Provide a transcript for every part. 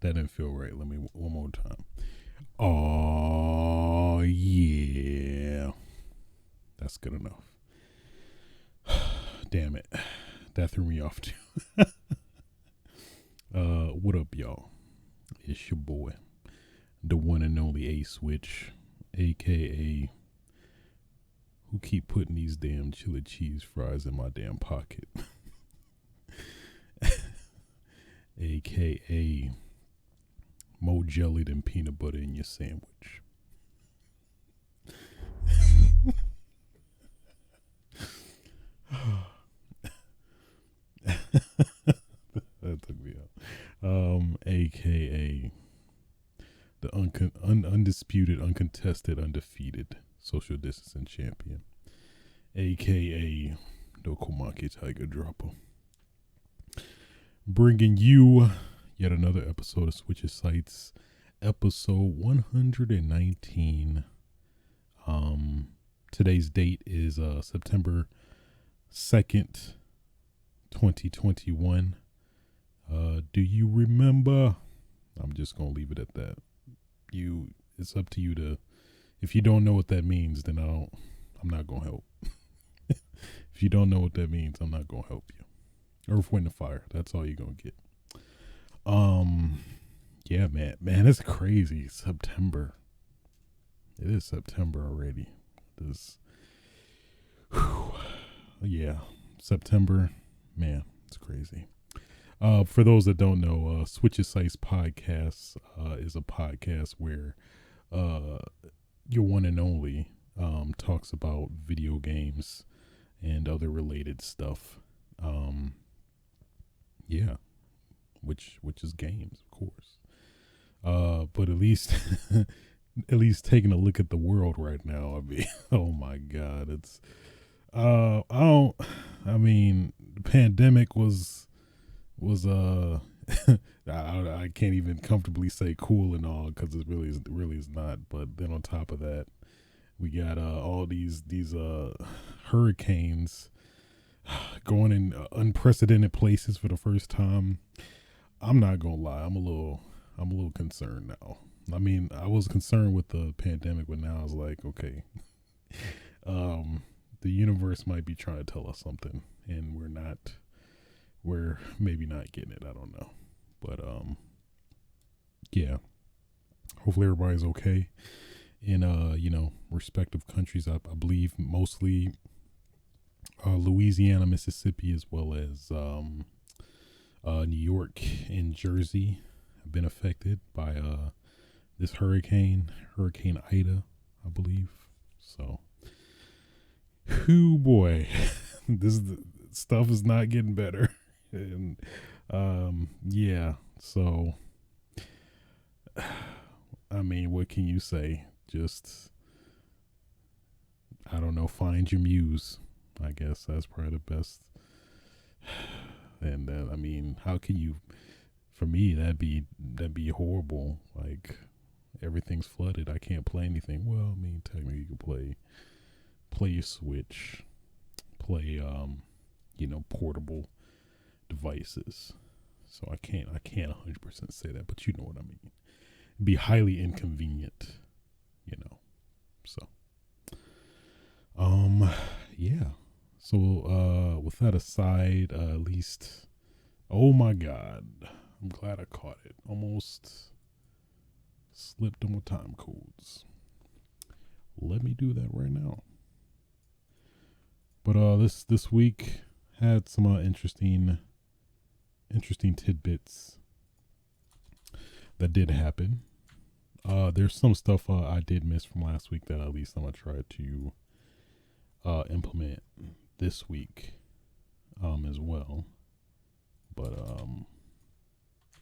That didn't feel right. Let me one more time. Oh yeah, that's good enough. Damn it, that threw me off too. What up, y'all? It's your boy, the one and only A Switch, aka who keep putting these damn chili cheese fries in my damn pocket, aka more jelly than peanut butter in your sandwich. That took me out. AKA the undisputed, uncontested, undefeated social distancing champion, AKA the Komaki Tiger Dropper. Bringing you yet another episode of Switches Sites, episode 119. Today's date is September 2nd, 2021. Do you remember? I'm just gonna leave it at that. It's up to you to. If you don't know what that means, then I'm not gonna help. If you don't know what that means, I'm not gonna help you. Earth, Wind, and Fire. That's all you're gonna get. Yeah, man, it's crazy. September. It is September already. Yeah, September. Man, it's crazy. For those that don't know, Switches Sites Podcast is a podcast where your one and only talks about video games and other related stuff. Yeah, which is games, of course. But at least at least taking a look at the world right now, I mean, oh my God, it's I mean, the pandemic was I can't even comfortably say cool and all, because it really is not. But then on top of that, we got all these hurricanes going in unprecedented places for the first time. I'm not gonna lie, I'm a little concerned now. I mean, I was concerned with the pandemic, but now I was like, okay, the universe might be trying to tell us something, and we're maybe not getting it. I don't know, but yeah. Hopefully everybody's okay in respective countries. I believe mostly Louisiana, Mississippi, as well as New York and Jersey have been affected by this Hurricane Ida, I believe. So, whoo boy, this stuff is not getting better. And yeah, so I mean, what can you say? Just, I don't know, find your muse. I guess that's probably the best. And I mean, how can you? For me, that'd be horrible. Like, everything's flooded. I can't play anything. Well, I mean, technically, you can play your Switch, play portable devices. So I can't 100% say that, but you know what I mean. It'd be highly inconvenient, So, yeah. So, with that aside, at least, oh my God, I'm glad I caught it. Almost slipped on my time codes. Let me do that right now. But this week had some interesting tidbits that did happen. There's some stuff I did miss from last week that at least I'm gonna try to implement this week as well. But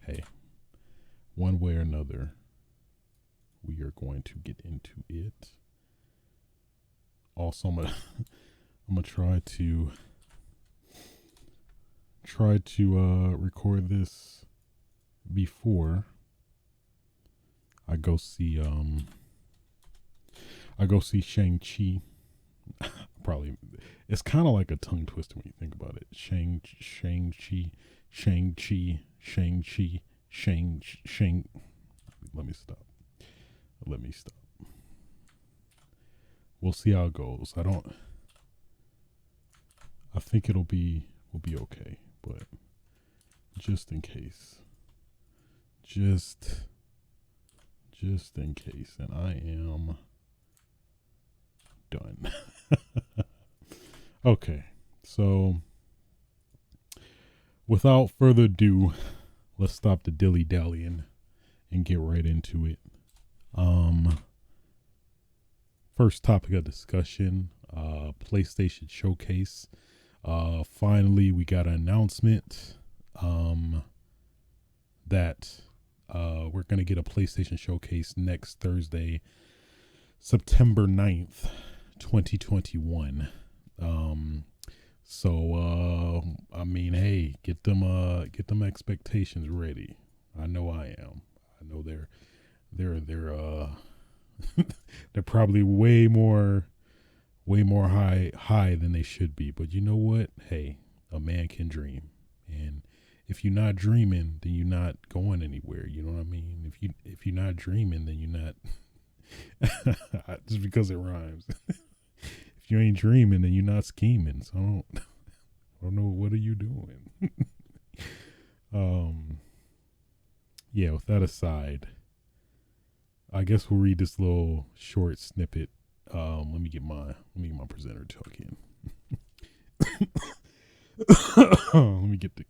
hey, one way or another, we are going to get into it. Also, I'm gonna try to record this before I go see Shang-Chi. Probably, it's kind of like a tongue twister when you think about it. Shang-Chi, Shang. Let me stop. We'll see how it goes. I think we'll be okay, but just in case. Just in case, and I am done. Okay, so without further ado, let's stop the dilly-dallying and get right into it. First topic of discussion, PlayStation Showcase. Finally, we got an announcement that we're going to get a PlayStation Showcase next Thursday, September 9th, 2021. I mean, hey, get them expectations ready. I know I am. I know they're they're probably way more high than they should be. But you know what? Hey, a man can dream, and if you're not dreaming, then you're not going anywhere. You know what I mean? If you're not dreaming, then you're not. Just because it rhymes. If you ain't dreaming, then you're not scheming. So I don't know, what are you doing? Yeah. With that aside, I guess we'll read this little short snippet. Let me get my presenter talking. Let me get the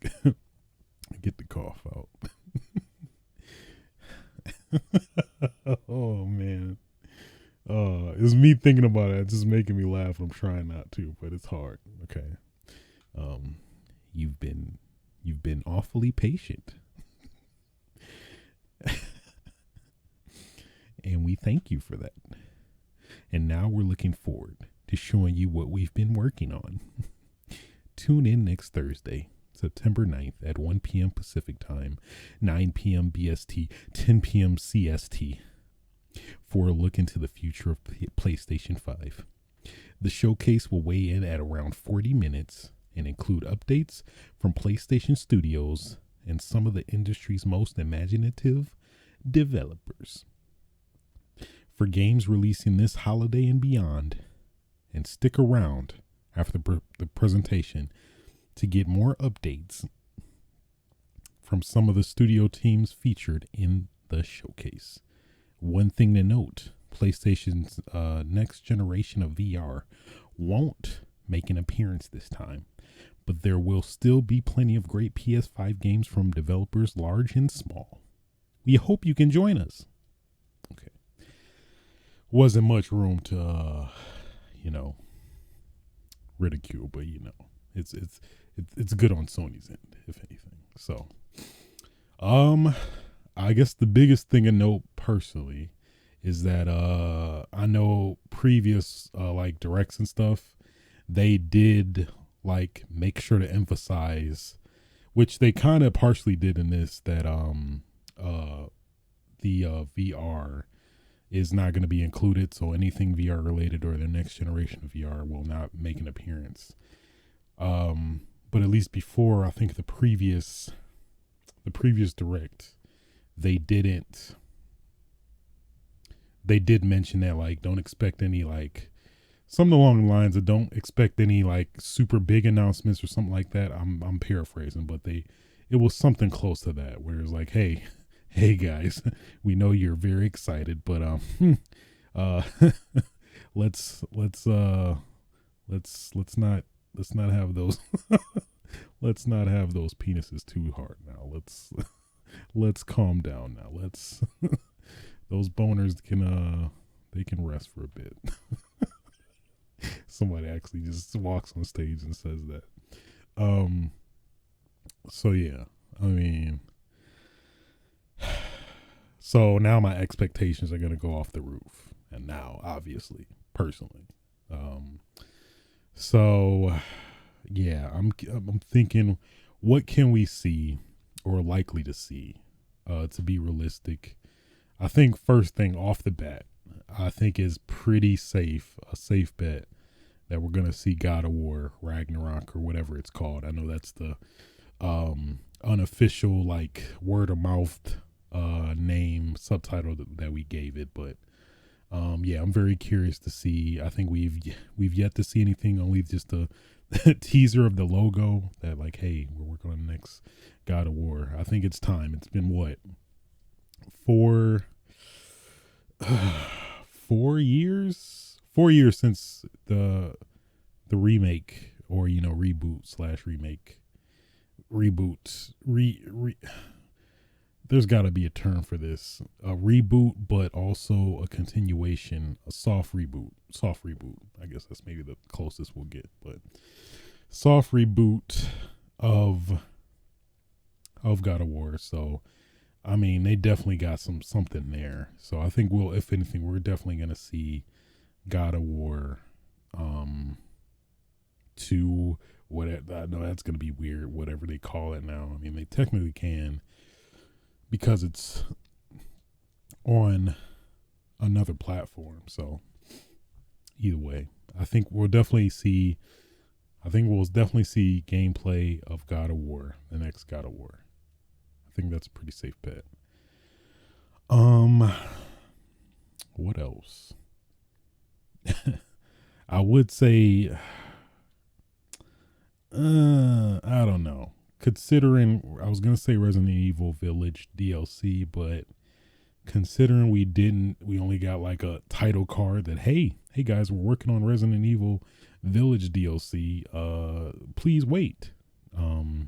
cough out. Oh man. It's me thinking about it. It's just making me laugh. I'm trying not to, but it's hard. Okay. You've been awfully patient. And we thank you for that. And now we're looking forward to showing you what we've been working on. Tune in next Thursday, September 9th at 1 p.m. Pacific Time, 9 p.m. BST, 10 p.m. CST for a look into the future of PlayStation 5. The showcase will weigh in at around 40 minutes and include updates from PlayStation Studios and some of the industry's most imaginative developers. For games releasing this holiday and beyond, and stick around after the presentation to get more updates from some of the studio teams featured in the showcase. One thing to note, PlayStation's next generation of VR won't make an appearance this time, but there will still be plenty of great PS5 games from developers large and small. We hope you can join us. Okay. Wasn't much room to, ridicule, but it's good on Sony's end, if anything. So, I guess the biggest thing to note personally is that I know previous directs and stuff, they did make sure to emphasize, which they kind of partially did in this, that the VR is not going to be included, so anything VR related or the next generation of VR will not make an appearance. But at least before, I think the previous direct, they did mention that don't expect any something along the lines of don't expect any super big announcements or something like that. I'm paraphrasing, but it was something close to that, where it's hey guys, we know you're very excited, but let's not have those let's not have those penises too hard now. Let's calm down now. Those boners can rest for a bit. Somebody actually just walks on stage and says that. So yeah, I mean, so now my expectations are going to go off the roof. And now, obviously, personally. So yeah, I'm thinking, what can we see or likely to see to be realistic? I think first thing off the bat, I think is pretty safe, a safe bet that we're going to see God of War, Ragnarok, or whatever it's called. I know that's the unofficial like word of mouth name subtitle that we gave it. But yeah, I'm very curious to see. I think we've yet to see anything, only just a teaser of the logo that like, hey, we're working on the next God of War. I think it's time. It's been what, 4 4 years? 4 years since the remake, or reboot. There's got to be a term for this. A reboot, but also a continuation, a soft reboot. I guess that's maybe the closest we'll get, but soft reboot of God of War. So, I mean, they definitely got something there. So I think if anything, we're definitely going to see God of War 2, whatever. I know that's going to be weird, whatever they call it now. I mean, they technically can, because it's on another platform. So either way, I think we'll definitely see gameplay of God of War, the next God of War. I think that's a pretty safe bet. What else? I would say, I don't know. Considering, I was gonna say Resident Evil Village DLC, but considering we only got like a title card that, hey guys, we're working on Resident Evil Village DLC. Please wait. I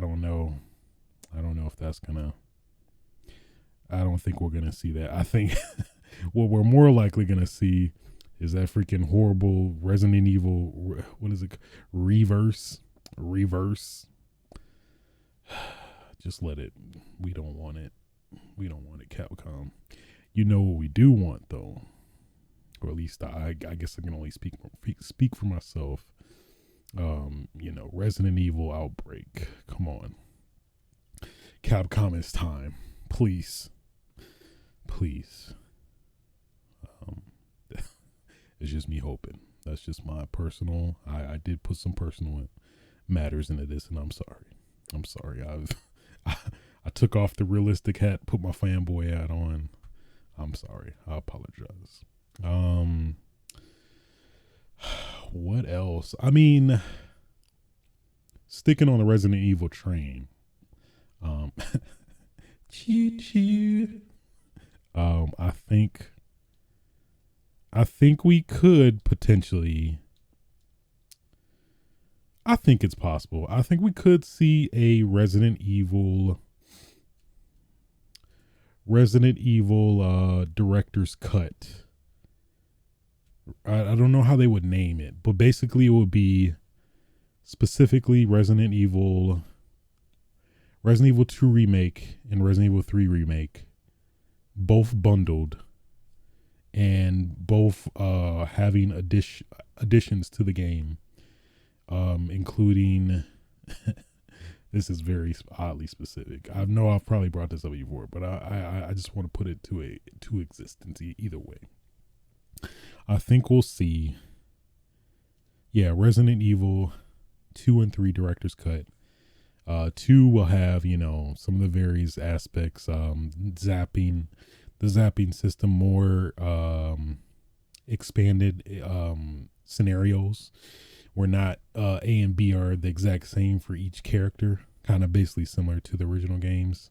don't know if that's gonna. I don't think we're gonna see that. I think what we're more likely gonna see is that freaking horrible Resident Evil. What is it? Reverse. Just let it. We don't want it. Capcom. You know what we do want though, or at least I guess I can only speak for myself. Resident Evil Outbreak. Come on, Capcom, it's time. Please. It's just me hoping. That's just my personal. I did put some personal matters into this, and I'm sorry. I took off the realistic hat, put my fanboy hat on. I'm sorry. I apologize. What else? I mean, sticking on the Resident Evil train. Choo choo. I think we could potentially. I think it's possible. I think we could see a Resident Evil director's cut. I don't know how they would name it, but basically it would be specifically Resident Evil 2 remake and Resident Evil 3 remake, both bundled, and both having additions to the game, including this is very oddly specific. I know I've probably brought this up before, but I just want to put it to existence either way. I think we'll see. Yeah, Resident Evil 2 and 3 director's cut. 2 will have, some of the various aspects, the zapping system, more expanded scenarios where not A and B are the exact same for each character, kind of basically similar to the original games.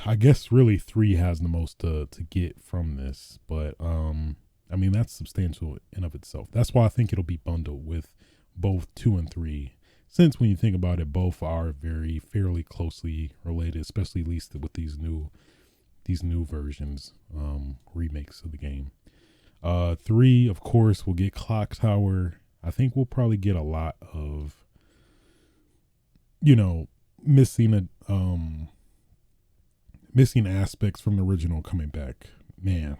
I guess really 3 has the most to get from this, but I mean, that's substantial in of itself. That's why I think it'll be bundled with both 2 and 3, since when you think about it, both are fairly closely related, especially at least with these new versions, remakes of the game. 3, of course, will get Clock Tower. I think we'll probably get a lot of, missing aspects from the original coming back. Man,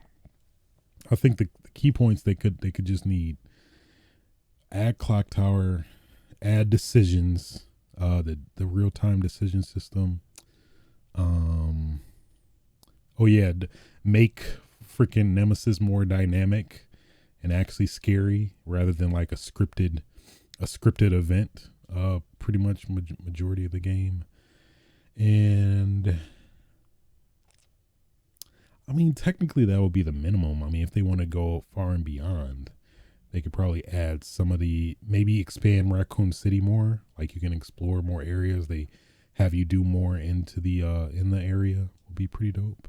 I think the key points they could just need: add Clock Tower, add decisions, the real time decision system. Make freaking Nemesis more dynamic and actually scary rather than like a scripted event. Pretty much majority of the game. And I mean, technically that would be the minimum. I mean, if they want to go far and beyond, they could probably add some of maybe expand Raccoon City more. Like you can explore more areas. They have you do more into the in the area. Would be pretty dope.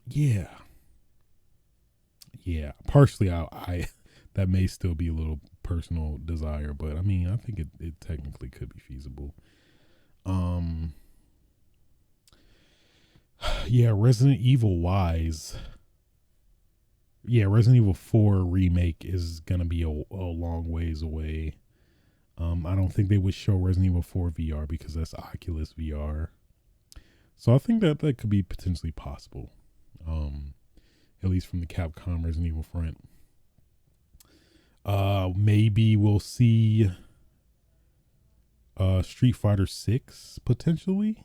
Yeah. Partially, I that may still be a little personal desire, but I mean, I think it technically could be feasible. Yeah, Resident Evil wise. Yeah, Resident Evil 4 remake is gonna be a long ways away. I don't think they would show Resident Evil 4 VR because that's Oculus VR. So I think that could be potentially possible. At least from the Capcom Resident Evil front. Maybe we'll see Street Fighter 6 potentially.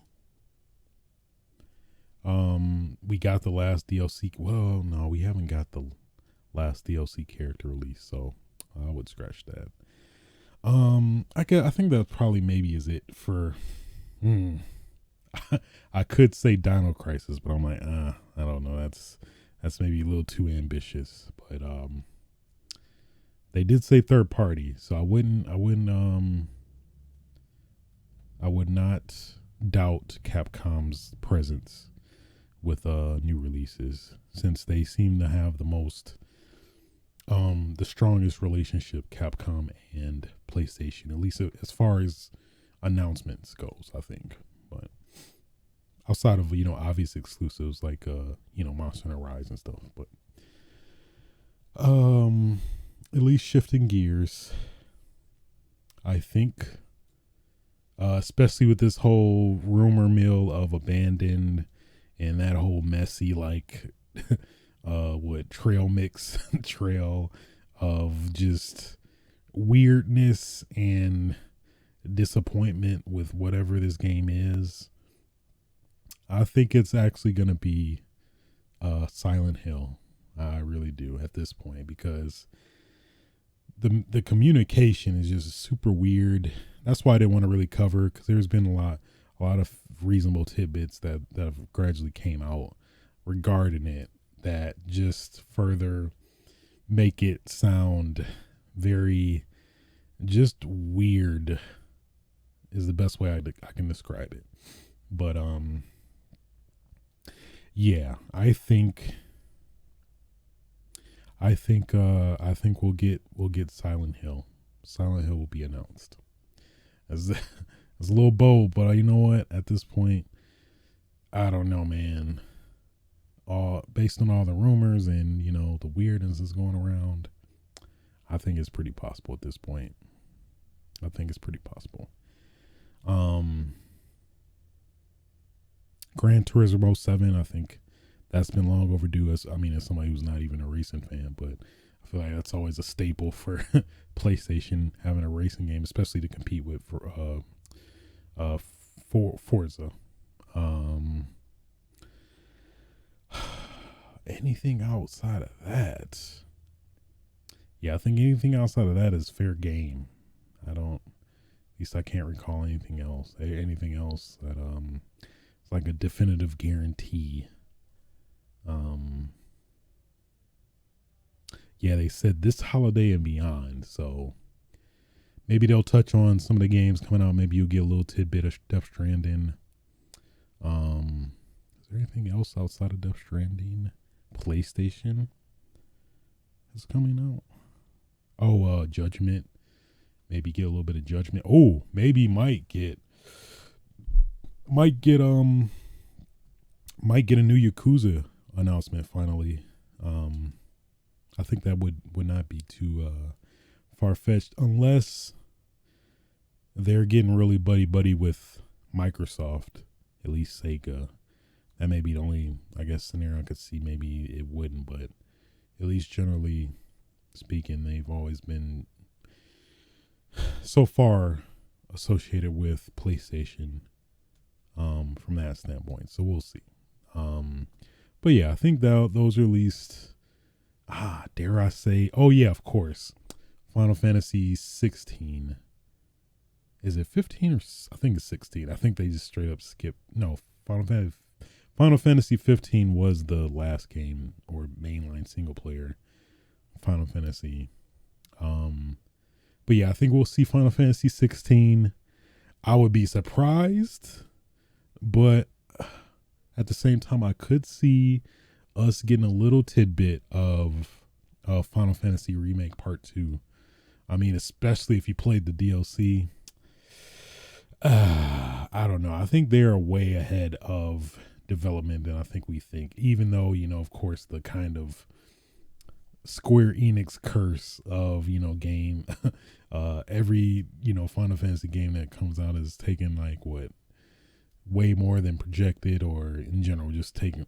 We got the last DLC. Well, no, we haven't got the last DLC character release, so I would scratch that. I think that probably maybe is it for. I could say Dino Crisis, but I'm like, I don't know. That's maybe a little too ambitious. But they did say third party, so I would not doubt Capcom's presence with new releases, since they seem to have the strongest relationship, Capcom and PlayStation, at least as far as announcements goes, I think. But outside of obvious exclusives like Monster Hunter Rise and stuff, but at least shifting gears, I think, especially with this whole rumor mill of Abandoned and that whole messy trail mix trail of just weirdness and disappointment with whatever this game is. I think it's actually going to be Silent Hill. I really do at this point, because the communication is just super weird. That's why I didn't want to really cover, because there's been a lot of reasonable tidbits that have gradually came out regarding it that just further make it sound very just weird is the best way I can describe it. But yeah, I think we'll get Silent Hill. Silent Hill will be announced. As it's a little bold, but you know what? At this point, I don't know, man. Based on all the rumors and the weirdness that's going around, I think it's pretty possible at this point. I think it's pretty possible. Gran Turismo 7, I think that's been long overdue. As somebody who's not even a racing fan, but I feel like that's always a staple for PlayStation, having a racing game, especially to compete with for Forza. Anything outside of that, I think anything outside of that is fair game. At least I can't recall anything else that it's like a definitive guarantee. They said this holiday and beyond, so maybe they'll touch on some of the games coming out. Maybe you'll get a little tidbit of Death Stranding. Is there anything else outside of Death Stranding? PlayStation is coming out. Judgment. Maybe get a little bit of Judgment. Oh, maybe might get a new Yakuza announcement finally. I think that would not be too far-fetched, unless they're getting really buddy with Microsoft, at least Sega. That may be the only, scenario I could see. Maybe it wouldn't, but at least generally speaking, they've always been so far associated with PlayStation from that standpoint. So we'll see. But yeah, I think that those are at least dare I say? Oh yeah, of course. Final Fantasy 16. Is it 15 or I think it's 16? I think they just straight up skip. No, Final Fantasy 15 was the last game or mainline single player Final Fantasy. But yeah, I think we'll see Final Fantasy 16. I would be surprised, but at the same time, I could see us getting a little tidbit of Final Fantasy Remake Part 2. I mean, especially if you played the DLC. I don't know. I think they're way ahead of development than I think we think. Even though, of course, the kind of Square Enix curse of, game, every, Final Fantasy game that comes out is taking like what? Way more than projected, or in general, just taking.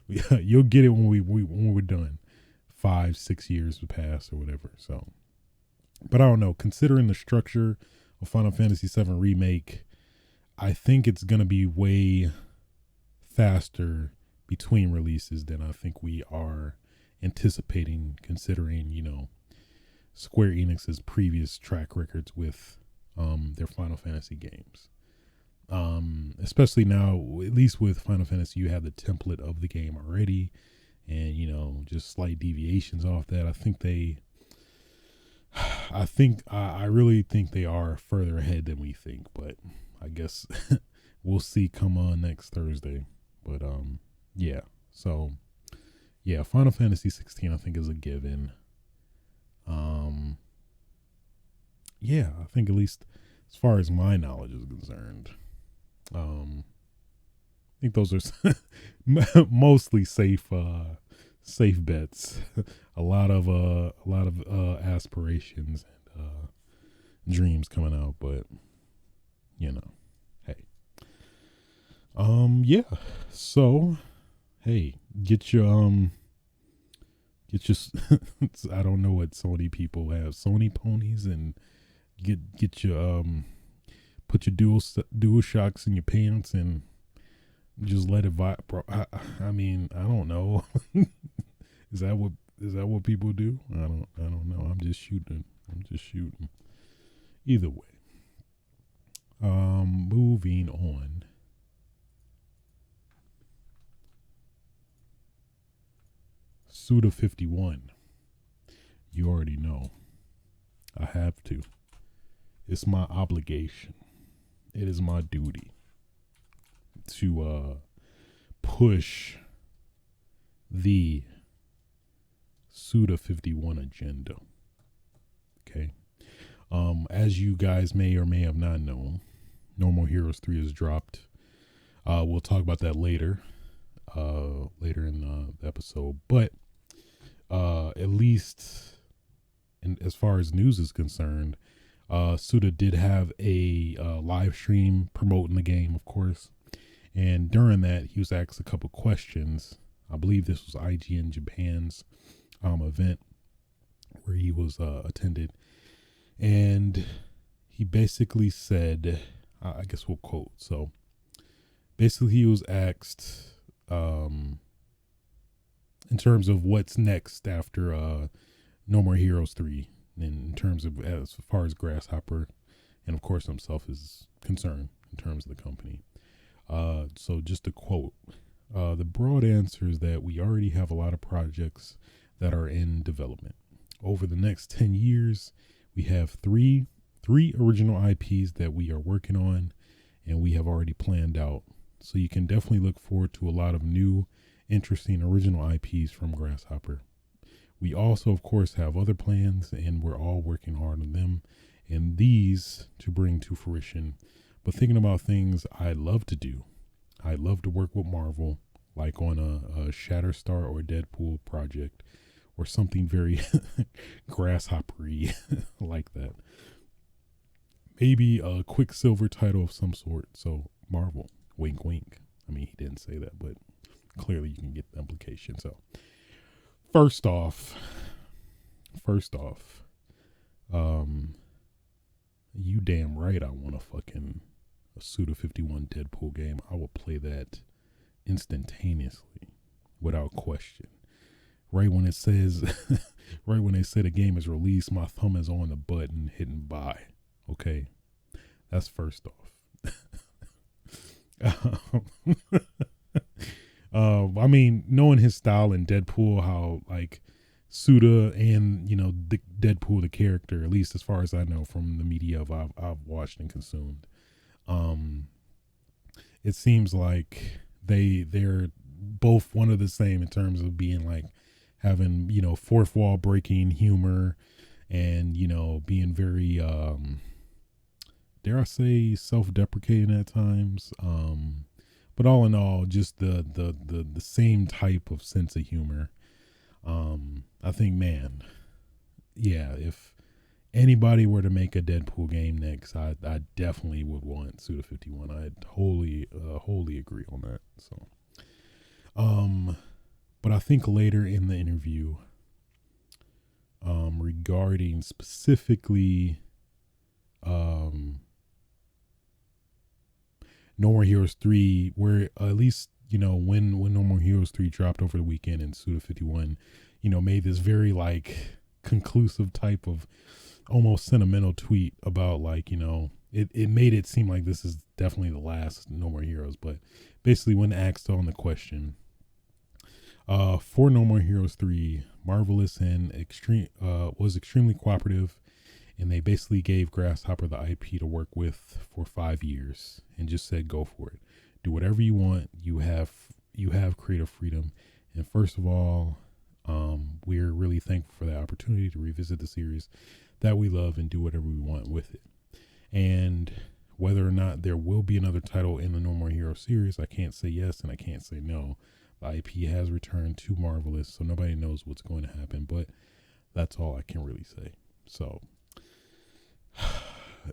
You'll get it when we're done. 5-6 years will pass or whatever. So, but I don't know. Considering the structure of Final Fantasy VII Remake, I think it's gonna be way faster between releases than I think we are anticipating. Considering Square Enix's previous track records with their Final Fantasy games. Especially now, at least with Final Fantasy, you have the template of the game already, and just slight deviations off that. I really think they are further ahead than we think, but I guess we'll see come on next Thursday. But yeah. So yeah, Final Fantasy 16 I think is a given. Yeah, I think at least as far as my knowledge is concerned. I think those are mostly safe bets. a lot of aspirations and dreams coming out, but hey. Yeah. So, hey, get your I don't know what Sony people have. Sony ponies, and get your put your dual shocks in your pants and just let it vibe, bro. I mean, I don't know. Is that what people do? I don't know. I'm just shooting. Either way. Moving on. Suda51. You already know. I have to. It's my obligation. It is my duty to push the Suda51 agenda. Okay. As you guys may or may have not known, No More Heroes 3 is dropped. We'll talk about that later in the episode. But at least as far as news is concerned, Suda did have a live stream promoting the game, of course. And during that, he was asked a couple questions. I believe this was IGN Japan's event where he was attended. And he basically said, I guess we'll quote. So basically he was asked in terms of what's next after No More Heroes 3, in terms of as far as Grasshopper and of course himself is concerned in terms of the company. So just to quote, the broad answer is that we already have a lot of projects that are in development. Over the next 10 years, we have three original IPs that we are working on and we have already planned out. So you can definitely look forward to a lot of new, interesting original IPs from Grasshopper. We also, of course, have other plans and we're all working hard on them and these to bring to fruition. But thinking about things I love to do. I love to work with Marvel, like on a Shatterstar or Deadpool project or something very grasshoppery like that. Maybe a Quicksilver title of some sort. So Marvel, wink, wink. I mean, he didn't say that, but clearly you can get the implication. So first off, you damn right I want a Suda51 Deadpool game. I will play that instantaneously, without question. right when it says, right when they say the game is released, my thumb is on the button hitting buy. Okay, that's first off. I mean, knowing his style in Deadpool, how like Suda and the Deadpool the character, at least as far as I know from the media I've watched and consumed, it seems like they're both one of the same in terms of being like having fourth wall breaking humor and being very dare I say self-deprecating at times, but all in all just the same type of sense of humor. I think, man, yeah, if anybody were to make a Deadpool game next, I definitely would want Suda51. I wholly agree on that. So, but I think later in the interview, regarding specifically, No More Heroes 3, where at least when No More Heroes 3 dropped over the weekend and Suda51, made this very like conclusive type of almost sentimental tweet about like it made it seem like this is definitely the last No More Heroes. But basically, when asked on the question, for No More Heroes 3, Marvelous and was extremely cooperative, and they basically gave Grasshopper the IP to work with for 5 years and just said, go for it. Do whatever you want. You have creative freedom. And first of all, we're really thankful for the opportunity to revisit the series that we love and do whatever we want with it. And whether or not there will be another title in the No More Heroes series, I can't say yes and I can't say no. The IP has returned to Marvelous, so nobody knows what's going to happen, but that's all I can really say. So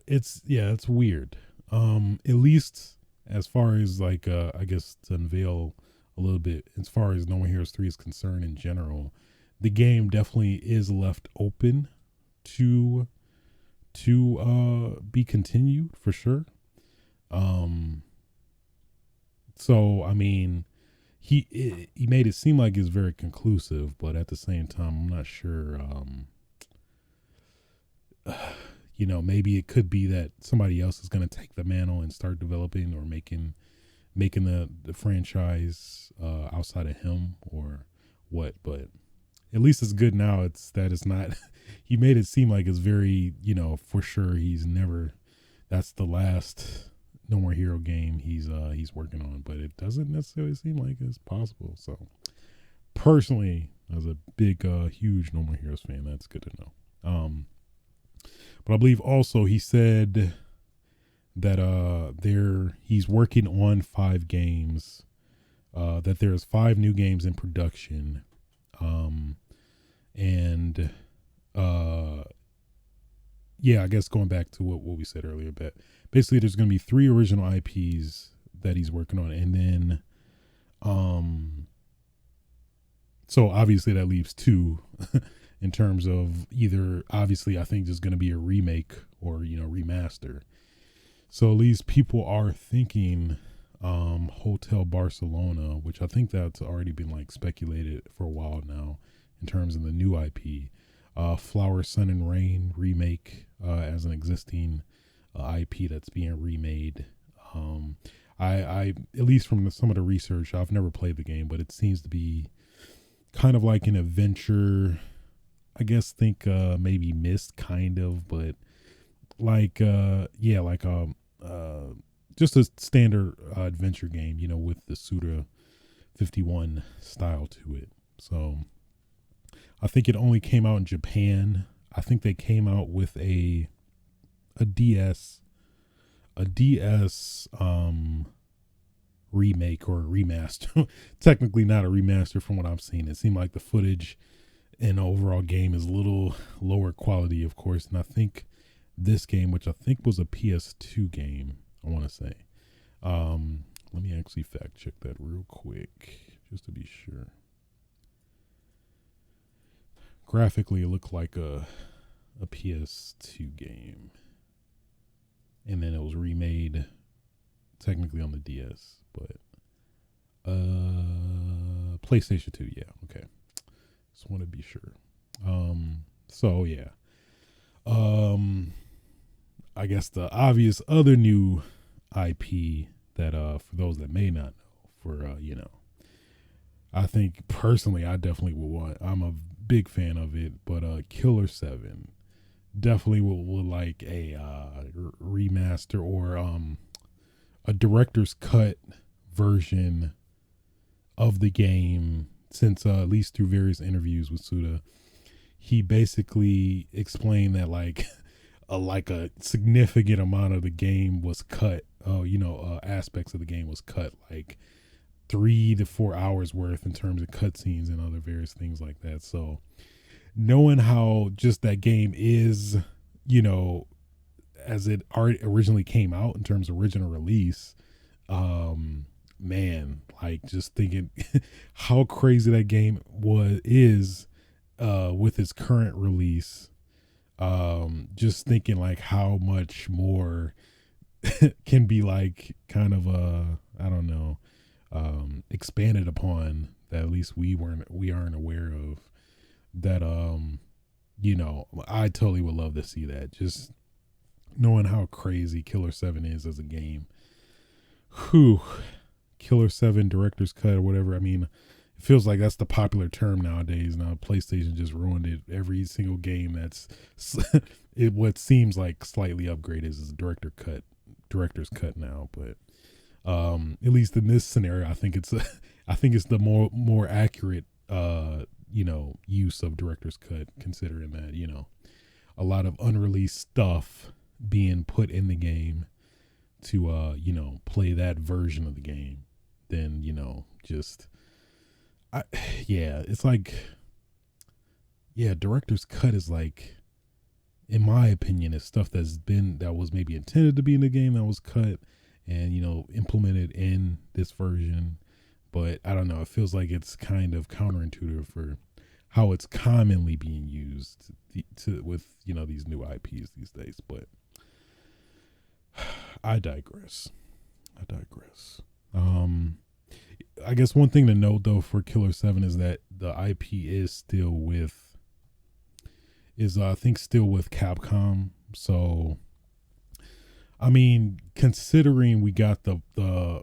it's weird. At least as far as like I guess to unveil a little bit as far as No More Heroes 3 is concerned in general, the game definitely is left open to be continued for sure. So I mean, he made it seem like it's very conclusive, but at the same time, I'm not sure. Maybe it could be that somebody else is going to take the mantle and start developing or making the franchise outside of him or what. But at least it's good now. It's not. He made it seem like it's very, for sure. That's the last No More Hero game he's working on, but it doesn't necessarily seem like it's possible. So personally, as a big, huge No More Heroes fan, that's good to know. But I believe also he said that he's working on 5 games, that there's 5 new games in production, and I guess going back to what we said earlier, but basically there's going to be 3 original IPs that he's working on, and then so obviously that leaves 2 in terms of either, obviously I think there's going to be a remake or remaster. So at least people are thinking Hotel Barcelona, which I think that's already been like speculated for a while now in terms of the new IP. Flower, Sun and Rain remake as an existing IP that's being remade. I at least from some of the research, I've never played the game, but it seems to be kind of like an adventure. I guess think maybe Myst kind of, but like just a standard adventure game, with the Suda51 style to it. So I think it only came out in Japan. I think they came out with a DS remake or a remaster. Technically not a remaster from what I've seen. It seemed like the footage and overall game is a little lower quality, of course. And I think this game, which I think was a PS2 game, I want to say. Let me actually fact check that real quick just to be sure. Graphically, it looked like a PS2 game. And then it was remade technically on the DS, but PlayStation 2, yeah, okay. Just want to be sure. So yeah. Um, I guess the obvious other new IP that for those that may not know, for I think personally I definitely would want. I'm a big fan of it, but Killer 7 definitely would like a remaster or a director's cut version of the game, since at least through various interviews with Suda, he basically explained that like a significant amount of the game was cut. Aspects of the game was cut, like 3 to 4 hours worth in terms of cutscenes and other various things like that. So knowing how just that game is, as it originally came out in terms of original release, man, like just thinking how crazy that game is with its current release, just thinking like how much more can be like kind of I don't know, expanded upon, that at least we aren't aware of, that I totally would love to see that, just knowing how crazy Killer 7 is as a game. Whew. Killer 7 director's cut or whatever. I mean, it feels like that's the popular term nowadays. Now PlayStation just ruined it. Every single game that's what seems like slightly upgraded is a director's cut now. But at least in this scenario, I think it's the more accurate use of director's cut, considering that a lot of unreleased stuff being put in the game to play that version of the game. Then it's like, director's cut is like, in my opinion, is stuff that was maybe intended to be in the game that was cut and implemented in this version. But I don't know, it feels like it's kind of counterintuitive for how it's commonly being used with these new IPs these days. But I digress. I guess one thing to note though for Killer 7 is that the IP is still with Capcom. So I mean, considering we got the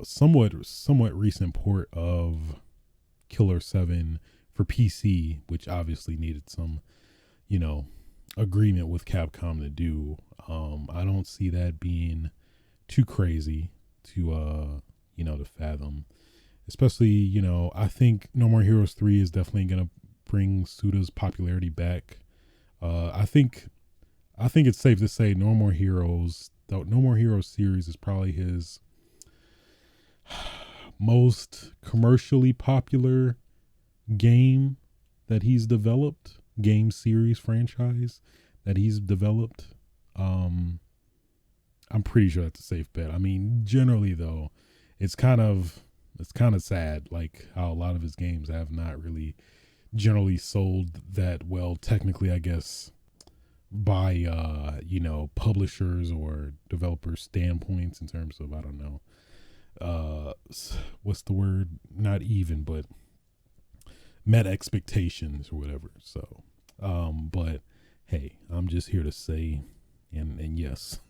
somewhat recent port of Killer 7 for PC, which obviously needed some agreement with Capcom to do, I don't see that being too crazy to to fathom. Especially, I think No More Heroes 3 is definitely gonna bring Suda's popularity back. I think it's safe to say No More Heroes series is probably his most commercially popular game that he's developed, game series franchise that he's developed. I'm pretty sure that's a safe bet. I mean, generally though, it's kind of sad, like how a lot of his games have not really generally sold that well, technically, I guess, by publishers or developers standpoints, in terms of, I don't know, what's the word, not even, but met expectations or whatever. So but hey, I'm just here to say, and yes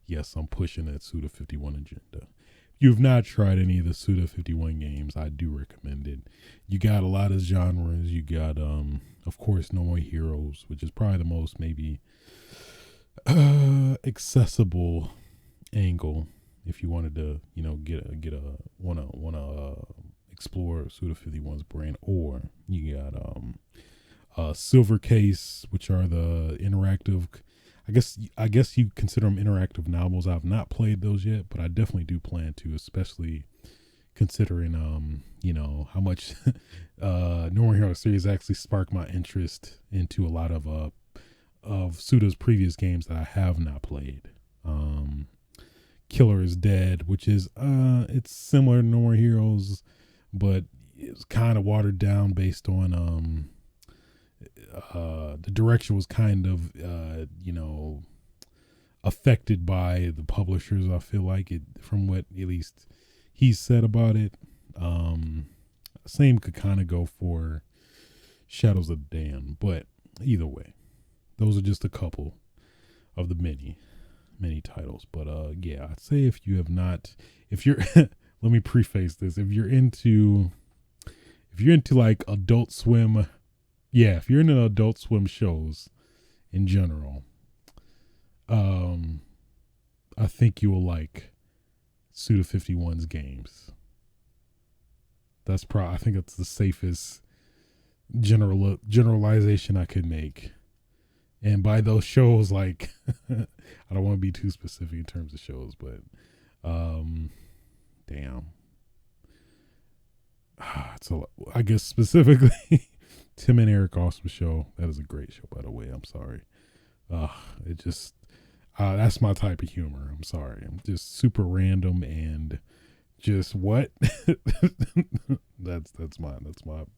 yes, I'm pushing that Suda51 agenda. If you've not tried any of the Suda51 games, I do recommend it. You got a lot of genres. You got of course No More Heroes, which is probably the most maybe accessible angle if you wanted to wanna explore Suda51's brand. Or you got Silver Case, which are the interactive, I guess you consider them interactive novels. I've not played those yet, but I definitely do plan to, especially considering how much No More Heroes series actually sparked my interest into a lot of Suda's previous games that I have not played. Killer is Dead, which is it's similar to No More Heroes, but it's kind of watered down based on the direction was kind of affected by the publishers. I feel like it, from what at least he said about it. Same could kind of go for Shadows of the Dam. But either way, those are just a couple of the many titles. But yeah, I'd say if you have not, if you're, let me preface this: if you're into like Adult Swim, yeah, if you're into Adult Swim shows in general, I think you will like Suda51's games. That's I think that's the safest generalization I could make. And by those shows, like, I don't want to be too specific in terms of shows, but damn. So I guess specifically Tim and Eric Awesome show. That is a great show, by the way. I'm sorry. It just that's my type of humor. I'm sorry. I'm just super random and just what? that's my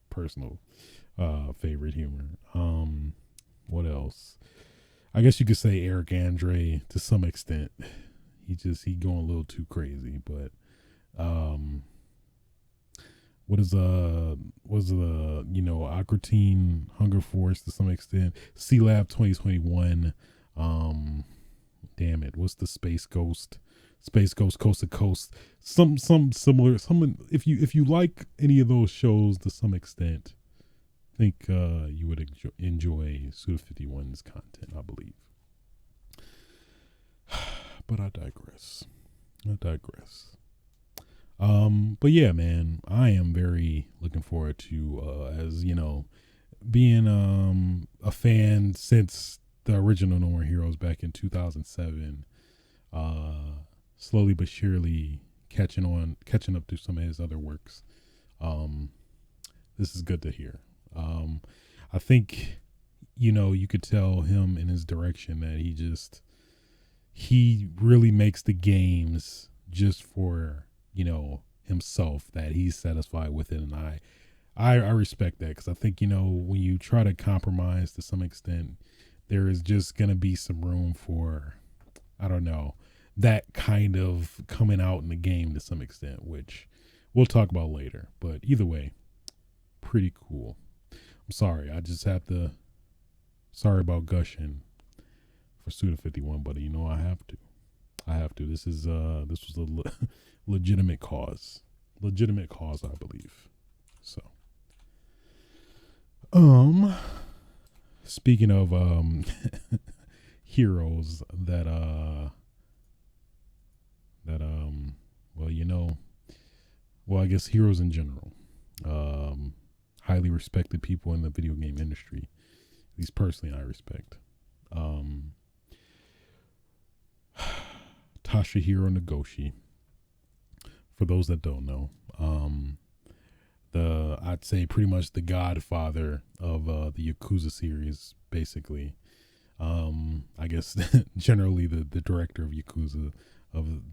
personal favorite humor. What else? I guess you could say Eric Andre to some extent. He going a little too crazy, but was the Aqua Teen Hunger Force to some extent. C Lab 2021. Damn it, what's the Space Ghost Coast to Coast? Some similar. If you like any of those shows to some extent, I think you would enjoy Suda51's content, I believe. But I digress. But yeah, man, I am very looking forward to, as you know, being a fan since the original No More Heroes back in 2007. Slowly but surely catching up to some of his other works. This is good to hear. I think, you could tell him in his direction that he really makes the games just for, himself, that he's satisfied with it. And I respect that, because I think, when you try to compromise to some extent, there is just going to be some room for, I don't know, that kind of coming out in the game to some extent, which we'll talk about later. But either way, pretty cool. I'm sorry. I just have to, sorry about gushing for Suda51, but I have to. This was a legitimate cause, I believe. So, speaking of heroes that I guess heroes in general, highly respected people in the video game industry, at least personally I respect. Tashahir Nagoshi, for those that don't know, I'd say pretty much the godfather of the Yakuza series, basically. I guess generally the director of the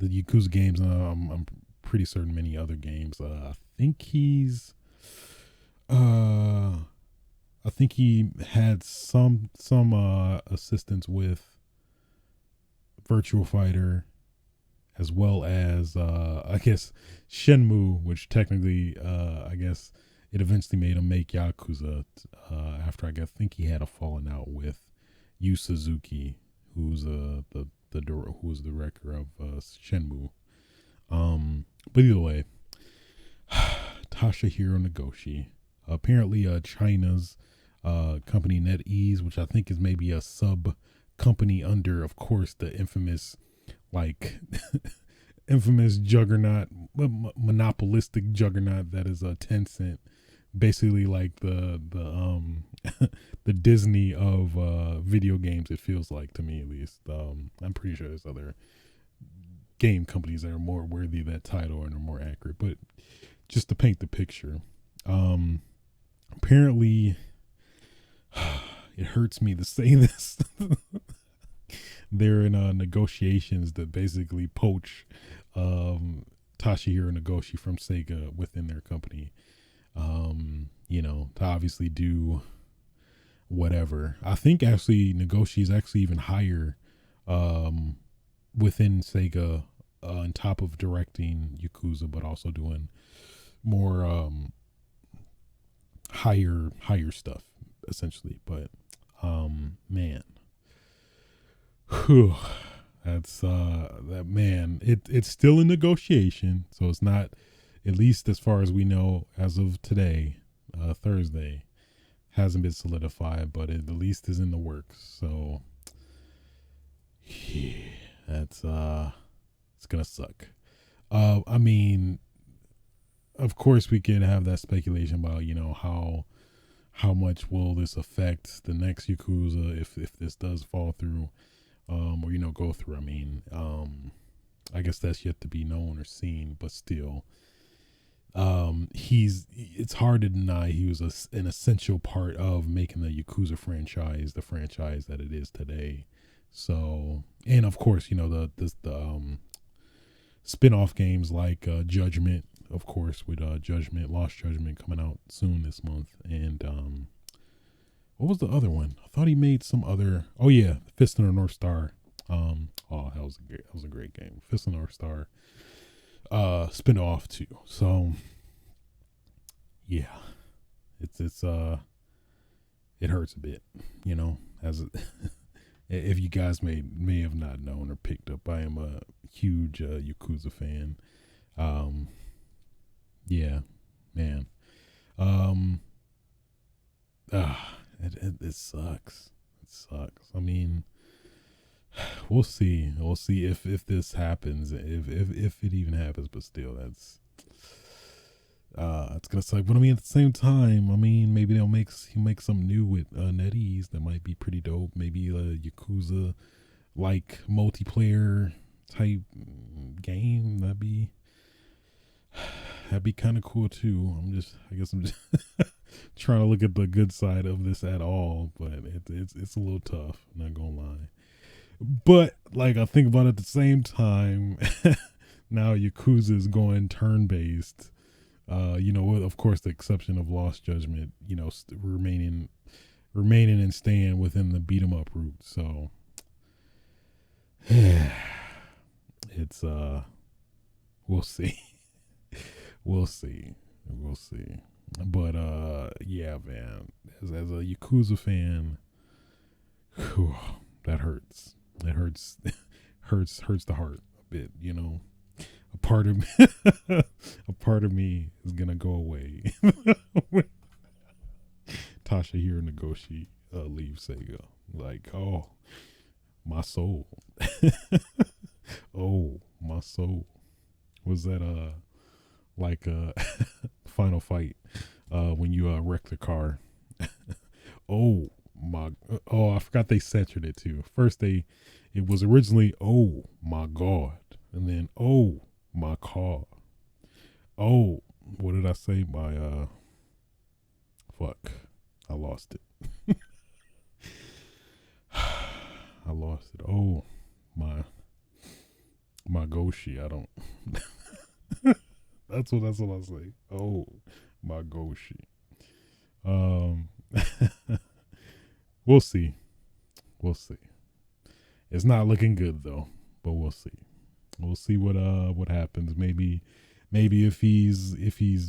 Yakuza games. I'm pretty certain many other games. I think he had some assistance with Virtua Fighter, as well as I guess Shenmue, which technically I guess it eventually made him make Yakuza after I think he had a falling out with Yu Suzuki, who's the director of Shenmue. But either way, Tashahiro Nagoshi, apparently China's company Netease, which I think is maybe a sub company under, of course, the infamous infamous juggernaut, monopolistic juggernaut that is Tencent, basically like the the Disney of video games. It feels like, to me at least. I'm pretty sure there's other game companies that are more worthy of that title and are more accurate, but just to paint the picture, apparently it hurts me to say this. They're in negotiations to basically poach Tashahiro Nagoshi from Sega within their company, to obviously do whatever. I think actually Nagoshi is actually even higher within Sega, on top of directing Yakuza, but also doing more higher stuff, essentially. But man, whew, that's that man. It's still in negotiation, so it's not, at least as far as we know as of today, Thursday, hasn't been solidified, but it at least is in the works. So yeah, that's it's gonna suck. I mean, of course we could have that speculation about, you know, how much will this affect the next Yakuza if this does fall through, or, you know, go through. I mean, I guess that's yet to be known or seen, but still, it's hard to deny he was an essential part of making the Yakuza franchise the franchise that it is today. So, and of course, you know, the spin-off games like Judgment, of course, with Judgment, Lost Judgment coming out soon this month. And what was the other one? I thought he made some other, oh yeah, Fist of the North Star. Oh, that was a great game. Fist of the North Star spin-off too. So yeah, it hurts a bit, you know, as if you guys may have not known or picked up, I am a huge Yakuza fan. Yeah, man. It sucks. It sucks. I mean, we'll see. We'll see if this happens, if it even happens. But still, it's gonna suck. But I mean, at the same time, I mean, maybe he'll make something new with Netease that might be pretty dope. Maybe a Yakuza like multiplayer type game that'd be kind of cool too. I guess I'm just trying to look at the good side of this at all, but it's a little tough. I'm not gonna lie. But like, I think about it at the same time, now Yakuza is going turn based. You know, with, of course, the exception of Lost Judgment, you know, remaining and staying within the beat 'em up route. So it's we'll see. We'll see. But yeah, man, as a Yakuza fan, whew, that hurts. It hurts hurts the heart a bit, you know. A part of me is gonna go away when Tashahir Nagoshi leaves Sega. Like, oh, my soul. Oh, my soul. Was that like Final Fight when you wreck the car? Oh I forgot they censored it too. First it was originally oh my god, and then oh my car. Oh, what did I say? My fuck, I lost it. I lost it. Oh my Goshi. I don't. that's what I say. Oh my Goshi. We'll see. It's not looking good though, but we'll see. We'll see what happens. Maybe if he's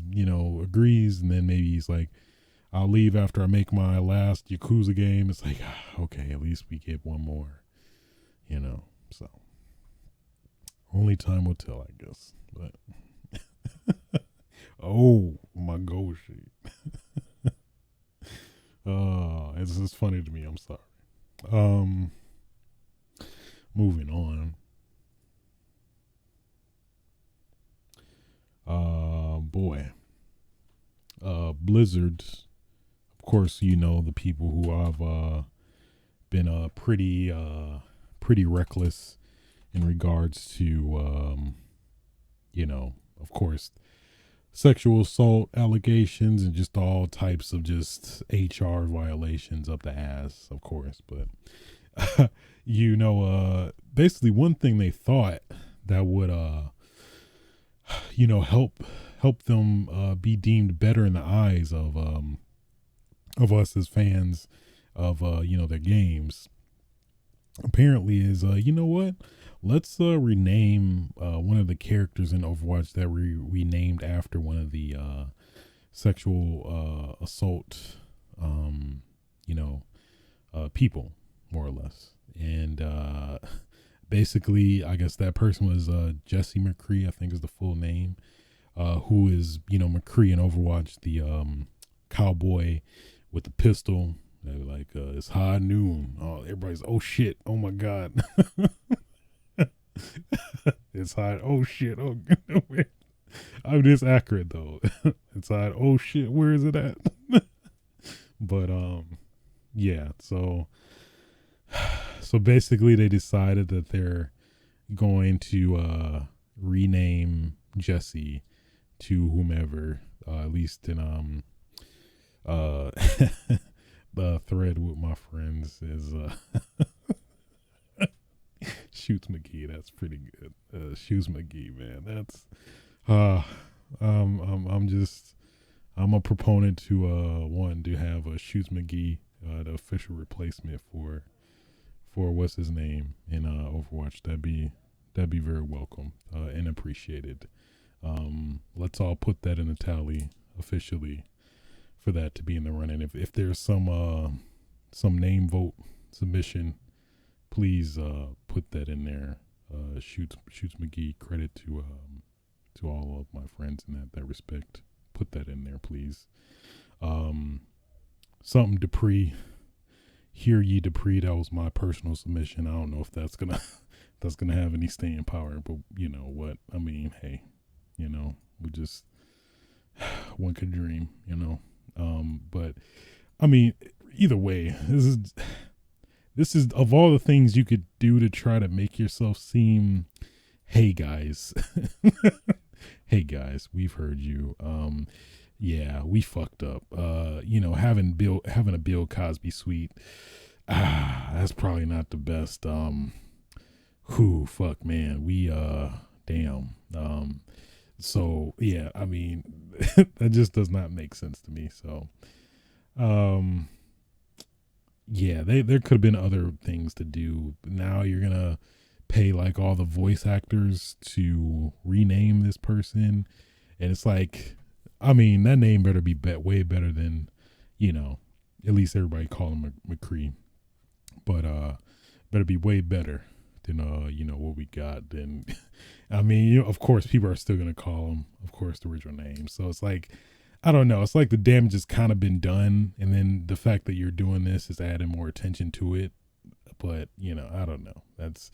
you know, agrees, and then maybe he's like, I'll leave after I make my last Yakuza game. It's like, okay, at least we get one more, you know. So only time will tell, I guess. But oh my Goshi. It's just funny to me. I'm sorry. Moving on. Boy. Blizzard. Of course, you know, the people who have been pretty reckless in regards to you know, of course, sexual assault allegations and just all types of just HR violations up the ass, of course. But you know, basically one thing they thought that would you know, help them be deemed better in the eyes of us as fans of you know, their games, apparently is you know what, let's rename one of the characters in Overwatch that we named after one of the sexual assault people, more or less. And basically, I guess that person was Jesse Mcree, I think is the full name, who is, Mcree in Overwatch, the cowboy with the pistol. They're like, it's high noon. Oh, everybody's, oh shit, oh my god. It's high, oh shit, oh I'm just accurate though. It's high, oh shit, where is it at? But yeah, so basically they decided that they're going to rename Jesse to whomever, at least in the thread with my friends is Shoots McGee. That's pretty good. Shoots McGee, man. That's I'm a proponent to one to have a Shoots McGee, the official replacement for what's his name in Overwatch. That'd be very welcome and appreciated. Let's all put that in the tally officially for that to be in the running. If there's some name vote submission, please put that in there. Shoots McGee, credit to all of my friends in that respect. Put that in there, please. Something Dupree. Hear ye Dupree, that was my personal submission. I don't know if that's gonna have any staying power, but you know what? I mean, hey, we just one could dream, but I mean, either way, this is of all the things you could do to try to make yourself seem, hey guys, hey guys, we've heard you. Yeah, we fucked up. Having a Bill Cosby suite, that's probably not the best. Fuck, man, we damn. So yeah, I mean, that just does not make sense to me. So, yeah, there could have been other things to do. Now you're gonna pay like all the voice actors to rename this person, and it's like, I mean, that name better be way better than, at least everybody call him Mcree, but better be way better than what we got. Then, I mean, of course, people are still gonna call him, of course, the original name. So it's like, I don't know. It's like the damage has kind of been done, and then the fact that you're doing this is adding more attention to it. But I don't know. That's,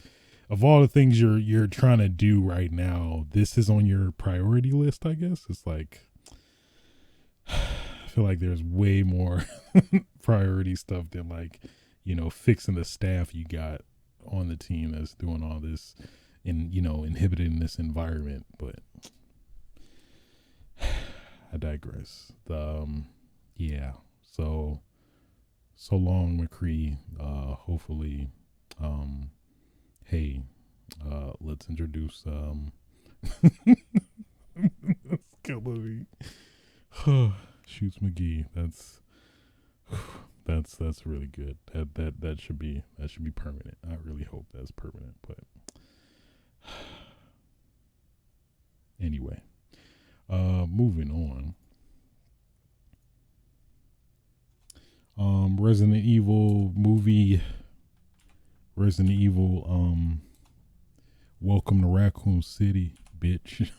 of all the things you're trying to do right now, this is on your priority list, I guess. It's like, I feel like there's way more priority stuff than like, fixing the staff you got on the team that's doing all this and, inhibiting this environment. But I digress. Yeah. So long, Mcree. Hopefully, hey, let's introduce that's killing me. Shoots McGee. That's really good. That should be permanent. I really hope that's permanent. But anyway, moving on. Resident Evil movie. Resident Evil. Welcome to Raccoon City, bitch.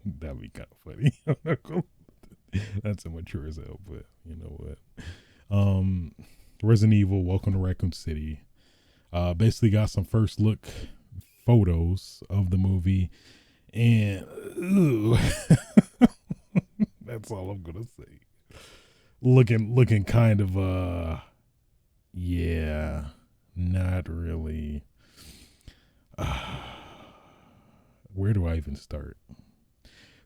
That'd be kind of funny. I'm not gonna. That's immature as hell, but you know what? Resident Evil, Welcome to Raccoon City. Basically got some first look photos of the movie, and that's all I'm gonna say. Looking kind of yeah, not really. Where do I even start?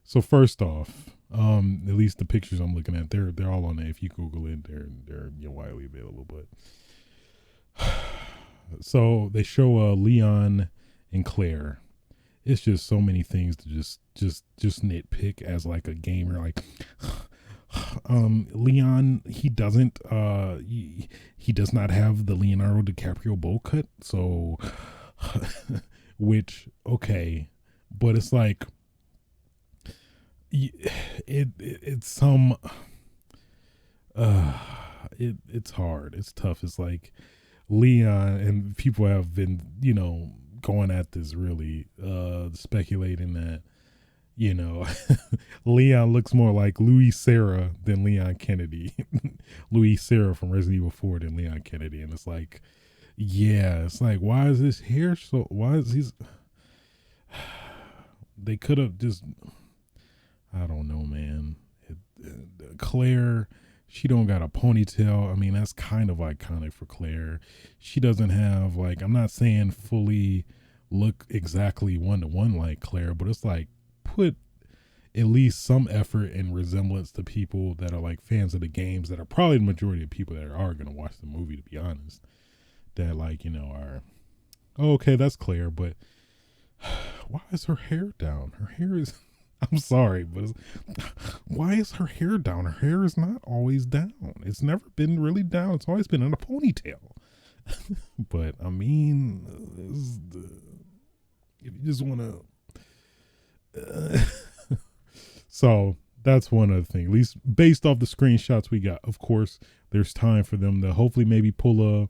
So first off, at least the pictures I'm looking at, they're all on there. If you Google it, they're widely available. But so they show Leon and Claire. It's just so many things to just nitpick as like a gamer. Like, Leon, he doesn't he does not have the Leonardo DiCaprio bowl cut. So, which okay, but it's like. It's some it's hard. It's tough. It's like Leon and people have been, going at this really, speculating that, you know, Leon looks more like Louis Serra than Leon Kennedy. Louis Serra from Resident Evil 4 than Leon Kennedy. And it's like, yeah, it's like, why is this hair so, why is he's, they could have just, I don't know, man. Claire, she don't got a ponytail. I mean, that's kind of iconic for Claire. She doesn't have, like, I'm not saying fully look exactly one-to-one like Claire, but it's like, put at least some effort and resemblance to people that are like fans of the games, that are probably the majority of people that are going to watch the movie, to be honest, that like, are, oh, okay, that's Claire, but why is her hair down? Her hair is, I'm sorry, but why is her hair down? Her hair is not always down. It's never been really down. It's always been in a ponytail. But I mean, if you just want to, so that's one other thing, at least based off the screenshots we got. Of course, there's time for them to hopefully maybe pull a,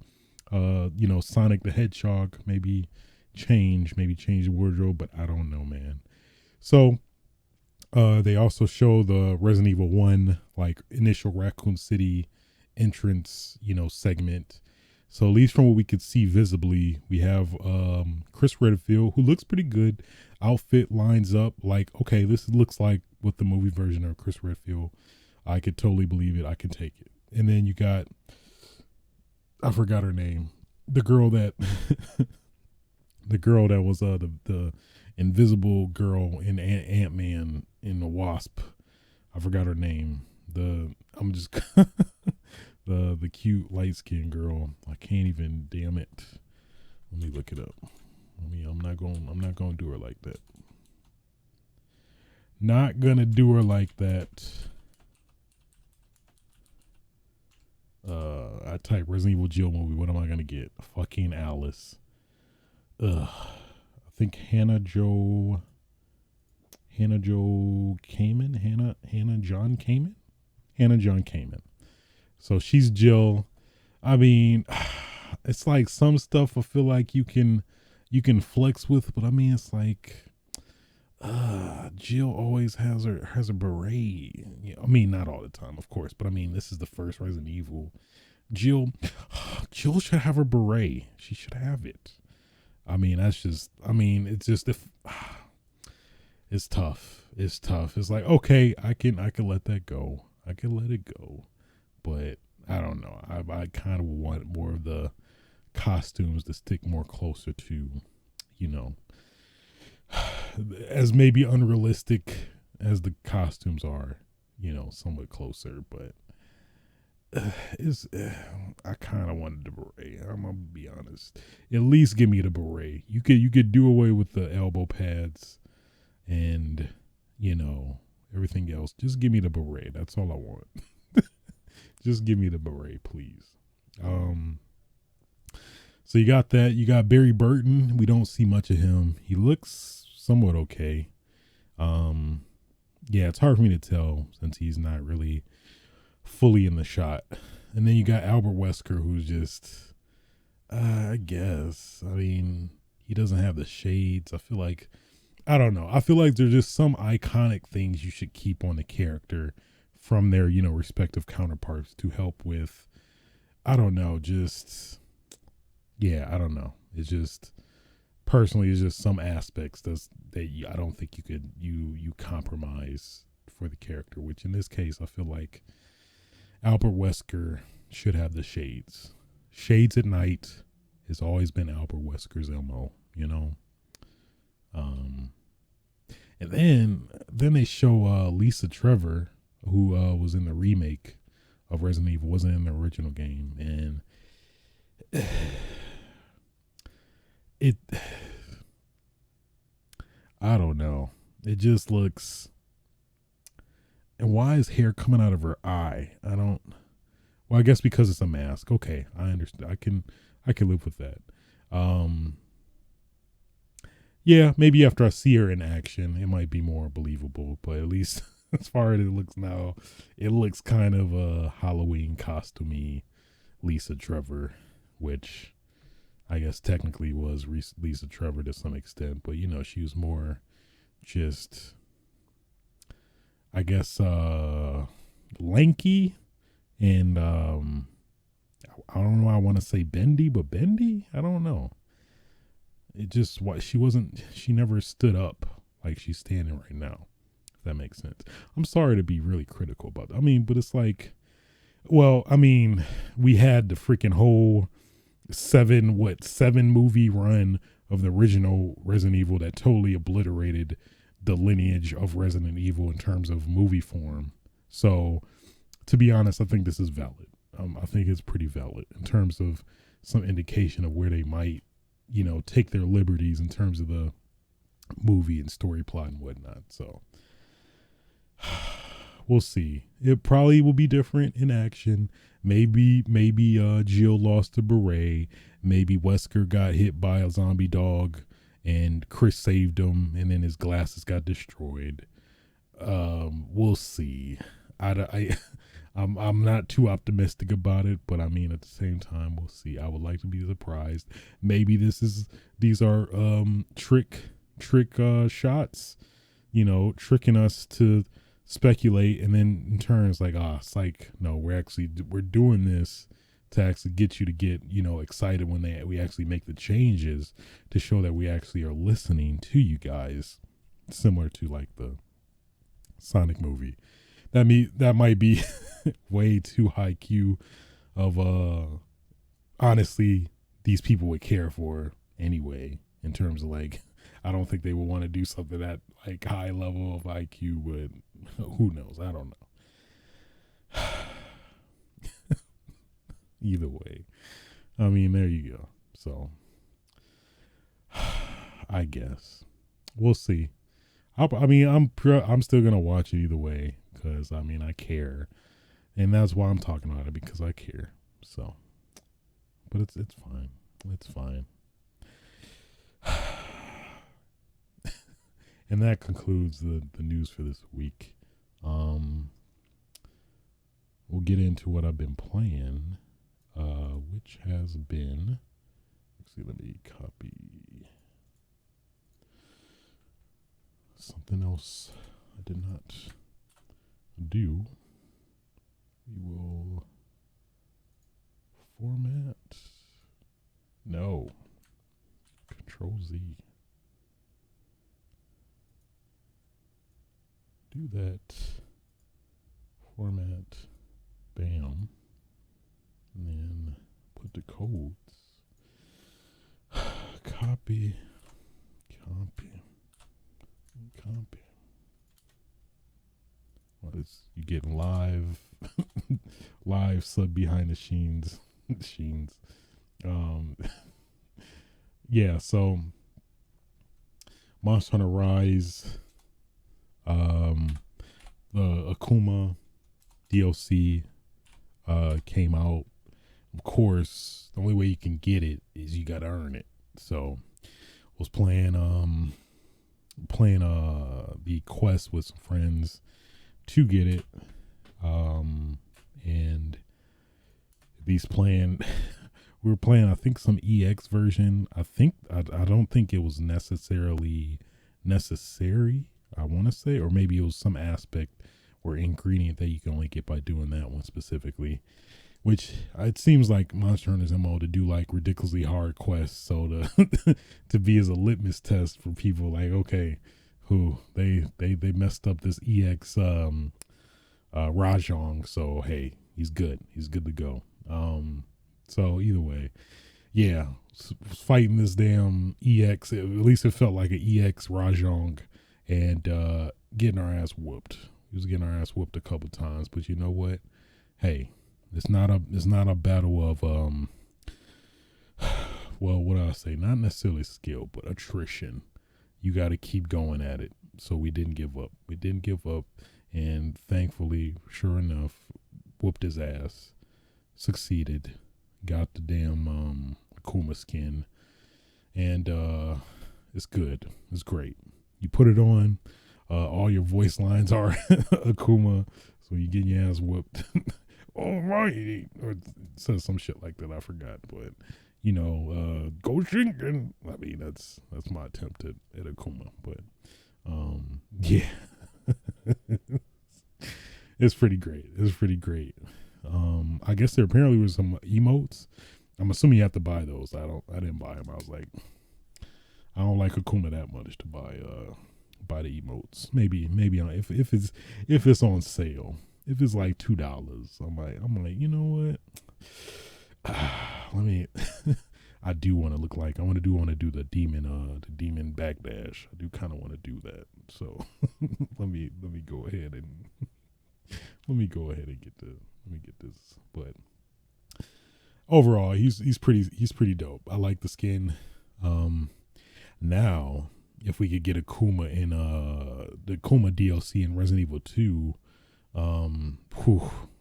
Sonic the Hedgehog, maybe change the wardrobe, but I don't know, man. So, they also show the Resident Evil 1, like, initial Raccoon City entrance, segment. So at least from what we could see visibly, we have Chris Redfield, who looks pretty good. Outfit lines up like, okay, this looks like what the movie version of Chris Redfield. I could totally believe it. I can take it. And then you got, I forgot her name, the girl that was the invisible girl in Ant-Man in the Wasp. I forgot her name. The cute light skinned girl. I can't even, damn it. Let me look it up. I'm not gonna do her like that. Not gonna do her like that. I type Resident Evil Jill movie. What am I gonna get? Fucking Alice. I think Hannah John Kamen. So she's Jill. I mean, it's like some stuff I feel like you can flex with, but I mean, it's like, Jill always has a beret. I mean, not all the time, of course, but I mean, this is the first Resident Evil. Jill should have a beret. She should have it. I mean, it's just, if it's tough. It's tough. It's like, okay, I can let that go. I can let it go. But I don't know. I kind of want more of the costumes to stick more closer to, as maybe unrealistic as the costumes are, somewhat closer. But I kind of wanted the beret. I'm gonna be honest. At least give me the beret. You could do away with the elbow pads and everything else. Just give me the beret. That's all I want. Just give me the beret, please. So you got that. You got Barry Burton. We don't see much of him. He looks somewhat okay. Yeah, it's hard for me to tell since he's not really fully in the shot. And then you got Albert Wesker, who's just, I guess, I mean, he doesn't have the shades. I feel like, I don't know. I feel like there's just some iconic things you should keep on the character from their, respective counterparts to help with, I don't know, just, yeah, I don't know. It's just, personally, it's just some aspects that I don't think you compromise for the character, which in this case, I feel like Albert Wesker should have the shades. Shades at night has always been Albert Wesker's MO, And then they show Lisa Trevor, who was in the remake of Resident Evil, wasn't in the original game, and I don't know. It just looks. And why is hair coming out of her eye? Well, I guess because it's a mask. Okay, I understand. I can live with that. Yeah, maybe after I see her in action, it might be more believable. But at least as far as it looks now, it looks kind of a Halloween costumey Lisa Trevor, which I guess technically was Lisa Trevor to some extent, but you know, she was more just, I guess, lanky and I don't know. I want to say bendy, but bendy. I don't know. It just what she never stood up like she's standing right now. If that makes sense. I'm sorry to be really critical about that. I mean, but it's like, well, I mean, we had the freaking whole seven movie run of the original Resident Evil that totally obliterated the lineage of Resident Evil in terms of movie form. So, to be honest, I think this is valid. I think it's pretty valid in terms of some indication of where they might, you know, take their liberties in terms of the movie and story plot and whatnot. So we'll see. It probably will be different in action. Maybe Jill lost a beret. Maybe Wesker got hit by a zombie dog and Chris saved him and then his glasses got destroyed. We'll see. I'm not too optimistic about it, but I mean at the same time we'll see. I would like to be surprised. Maybe these are trick shots, you know, tricking us to speculate, and then in turn it's like, it's like, no, we're doing this to actually get you to get, you know, excited when we actually make the changes to show that we actually are listening to you guys, similar to like the Sonic movie. That might be way too high Q of honestly these people would care for anyway, in terms of like, I don't think they would want to do something that like high level of IQ, but who knows? I don't know. Either way, I mean, there you go. So I guess we'll see. I mean, I'm still gonna watch it either way, because I mean, I care, and that's why I'm talking about it, because I care. So, but it's fine. It's fine. And that concludes the news for this week. We'll get into what I've been playing, which has been. Let's see. Let me copy something else I did not do. We will format. No. Control Z. Do that. Format. Bam. And then put the codes. Copy. Well, you get live sub behind the sheens. Yeah, so Monster Hunter Rise, the Akuma DLC came out. Of course, the only way you can get it is you gotta earn it. So I was playing the quest with some friends to get it, and these playing we were playing, I think, some EX version. I don't think it was necessarily necessary, I want to say, or maybe it was some aspect or ingredient that you can only get by doing that one specifically, which it seems like Monster Hunter's MO to do like ridiculously hard quests, so to be as a litmus test for people like, okay, who they messed up this EX Rajong, so hey, he's good to go. So either way, yeah, fighting this damn EX, at least it felt like an EX Rajong, and getting our ass whooped. We was getting our ass whooped a couple times, but you know what? Hey, it's not a battle of well, what do I say? Not necessarily skill, but attrition. You got to keep going at it. So we didn't give up. And thankfully, sure enough, whooped his ass. Succeeded. Got the damn Akuma skin. And it's good. It's great. You put it on. all your voice lines are Akuma, so you get your ass whooped. All right, or says some shit like that. I forgot, but go Shinken. I mean, that's my attempt at Akuma, but yeah, it's pretty great. It's pretty great. I guess there apparently was some emotes. I'm assuming you have to buy those. I didn't buy them. I was like, I don't like Akuma that much to buy the emotes. Maybe if it's on sale. If it's like $2, I'm like, you know what? Let me. I do want to look like I want to do the demon backdash. I do kind of want to do that. So let me go ahead and get this. But overall, he's pretty dope. I like the skin. Now if we could get Akuma in the Akuma DLC in Resident Evil 2,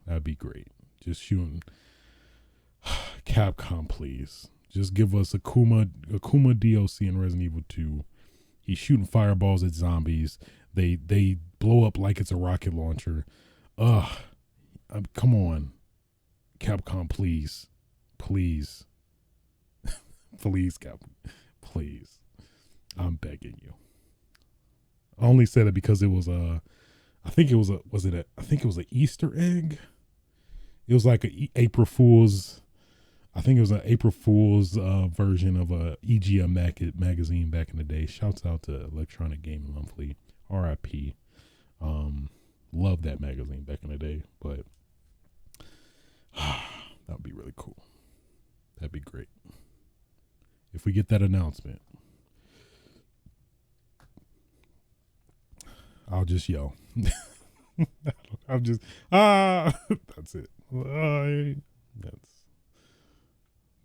that'd be great. Just shooting. Capcom, please. Just give us Akuma DLC in Resident Evil 2. He's shooting fireballs at zombies. They blow up like it's a rocket launcher. Come on. Capcom, please. Please. Please, Capcom. Please. I'm begging you. I only said it because it was an Easter egg? It was like a April Fool's. I think it was an April Fool's version of a EGM magazine back in the day. Shouts out to Electronic Gaming Monthly, RIP. Loved that magazine back in the day, but that would be really cool. That'd be great if we get that announcement. I'll just yell. I'll just that's it.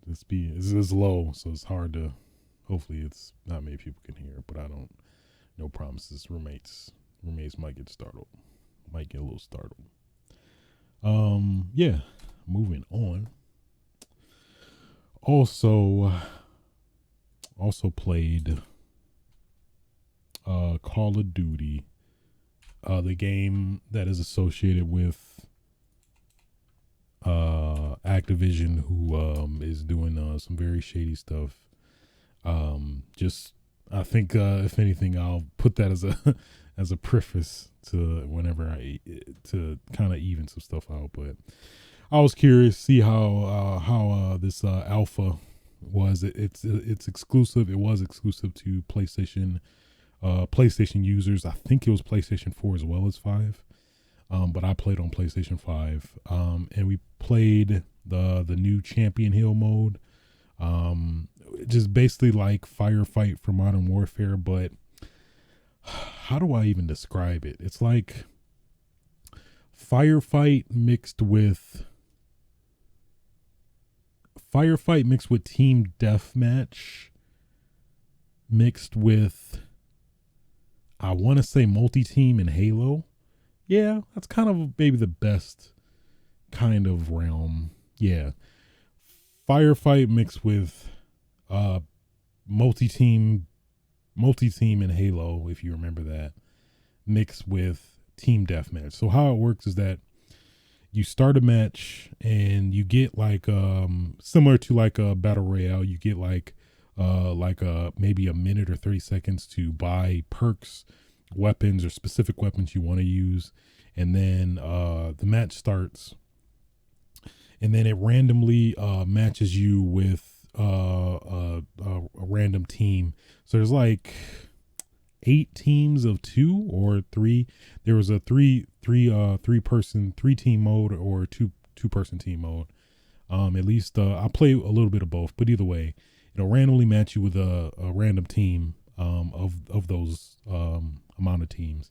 It's low, so it's hard to. Hopefully, it's not many people can hear, but I don't. No promises. Roommates might get startled. Might get a little startled. Yeah. Moving on. Also played Call of Duty. The game that is associated with Activision, who is doing some very shady stuff. I think if anything, I'll put that as a preface to whenever to kind of even some stuff out. But I was curious to see how this alpha was. It's exclusive. It was exclusive to PlayStation users. I think it was PlayStation 4 as well as 5. But I played on PlayStation 5. And we played the new Champion Hill mode. Just basically like Firefight for Modern Warfare, but how do I even describe it? It's like Firefight mixed with Team Deathmatch mixed with, I want to say, multi-team in Halo. Yeah, that's kind of maybe the best kind of realm. Yeah. Firefight mixed with multi-team in Halo, if you remember that, mixed with Team Deathmatch. So how it works is that you start a match and you get like similar to like a battle royale, you get like maybe a minute or 30 seconds to buy perks, weapons, or specific weapons you want to use, and then the match starts, and then it randomly matches you with a random team. So there's like 8 teams of 2 or 3. There was a three team mode or two person team mode. At least I play a little bit of both, but either way, it'll randomly match you with a random team of those amount of teams,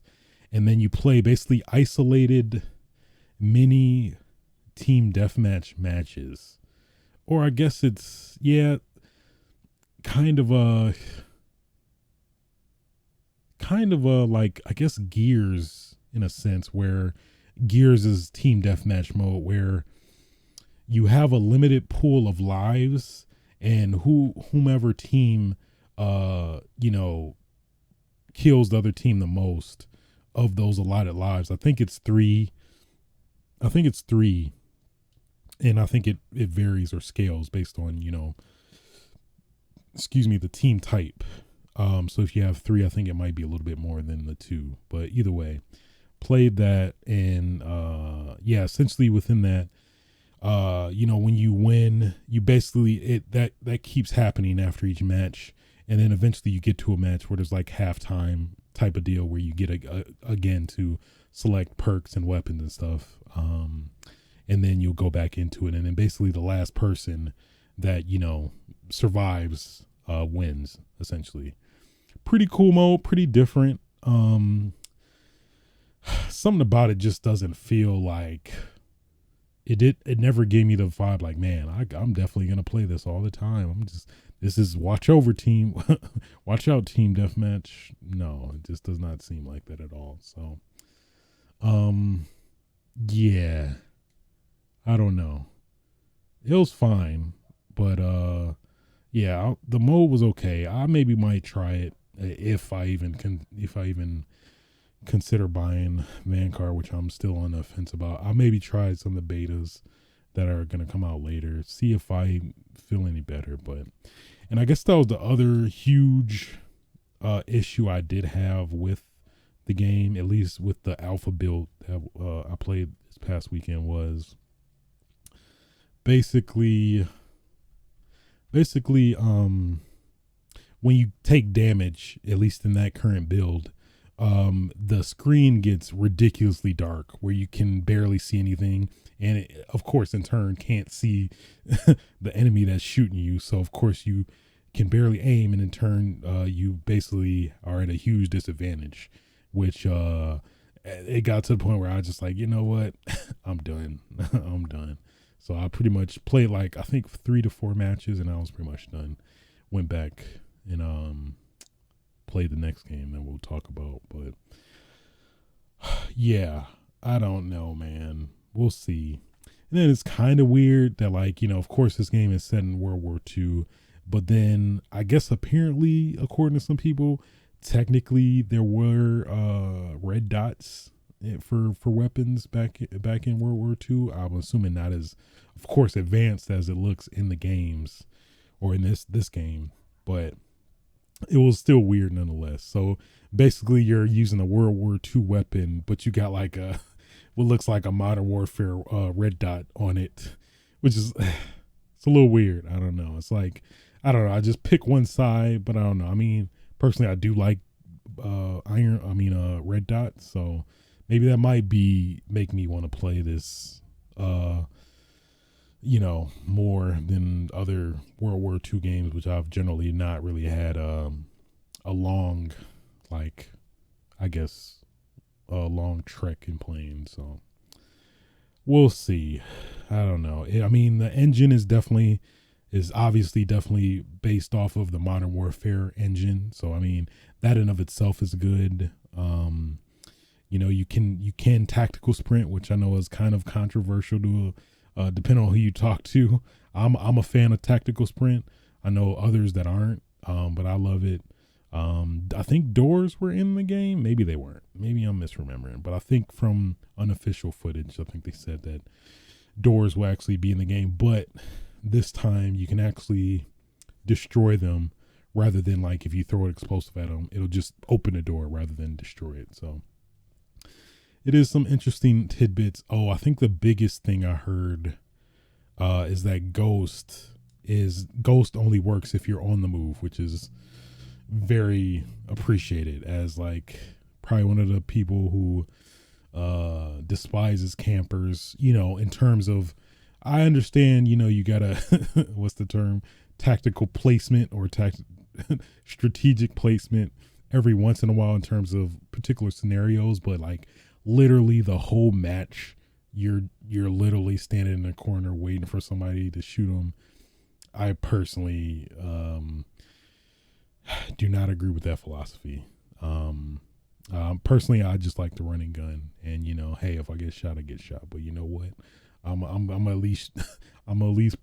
and then you play basically isolated mini team deathmatch matches, or I guess it's kind of a like, I guess, Gears in a sense, where Gears is team deathmatch mode, where you have a limited pool of lives, and whomever team kills the other team the most of those allotted lives. I think it's three. I think it's three, and I think it varies or scales based on, you know, excuse me, the team type. So if you have three, I think it might be a little bit more than the two, but either way, played that. And yeah, essentially within that, you know, when you win, you basically, that keeps happening after each match. And then eventually you get to a match where there's like halftime type of deal where you get again to select perks and weapons and stuff. And then you'll go back into it. And then basically the last person that, you know, survives, wins essentially. Pretty cool mode, pretty different. Something about it just doesn't feel like it never gave me the vibe like, man, I'm definitely going to play this all the time. This is watch over team, watch out team deathmatch. No, it just does not seem like that at all. So, yeah, I don't know. It was fine, but, yeah, the mode was okay. I maybe might try it if I even consider buying Vanguard, which I'm still on the fence about. I'll maybe try some of the betas that are going to come out later, see if I feel any better. And I guess that was the other huge issue I did have with the game, at least with the alpha build that I played this past weekend, was basically when you take damage, at least in that current build, the screen gets ridiculously dark where you can barely see anything, and it, of course in turn can't see the enemy that's shooting you, so of course you can barely aim, and in turn you basically are at a huge disadvantage, which it got to the point where I was just like, you know what, I'm done. I'm done. So I pretty much played like I think 3 to 4 matches, and I was pretty much done. Went back and play the next game that we'll talk about. But yeah, I don't know, man. We'll see. And then it's kind of weird that, like, you know, of course this game is set in World War II, but then I guess apparently, according to some people, technically there were red dots for weapons back in World War II. I'm assuming not as, of course, advanced as it looks in the games or in this game, but it was still weird nonetheless. So basically you're using a World War II weapon, but you got like what looks like a Modern Warfare red dot on it, which is it's a little weird. I don't know. It's like, I don't know. I just pick one side, but I don't know. I mean, personally, I do like red dot. So maybe that might make me want to play this, you know, more than other World War II games, which I've generally not really had a long, like, I guess, a long trek in playing. So we'll see. I don't know. I mean, the engine is obviously definitely based off of the Modern Warfare engine. So, I mean, that in of itself is good. You know, you can tactical sprint, which I know is kind of controversial to depending on who you talk to. I'm a fan of tactical sprint. I know others that aren't, but I love it. I think doors were in the game. Maybe they weren't. Maybe I'm misremembering. But I think from unofficial footage, I think they said that doors will actually be in the game. But this time you can actually destroy them rather than, like, if you throw an explosive at them, it'll just open the door rather than destroy it. So it is some interesting tidbits. Oh, I think the biggest thing I heard is that Ghost only works if you're on the move, which is very appreciated, as like probably one of the people who despises campers, you know, in terms of, I understand, you know, you gotta what's the term, tactical placement or strategic placement every once in a while in terms of particular scenarios, but like literally the whole match you're literally standing in a corner waiting for somebody to shoot them. I personally do not agree with that philosophy. Personally, I just like the running gun, and, you know, hey, if I get shot, I get shot. But you know what? I'm at least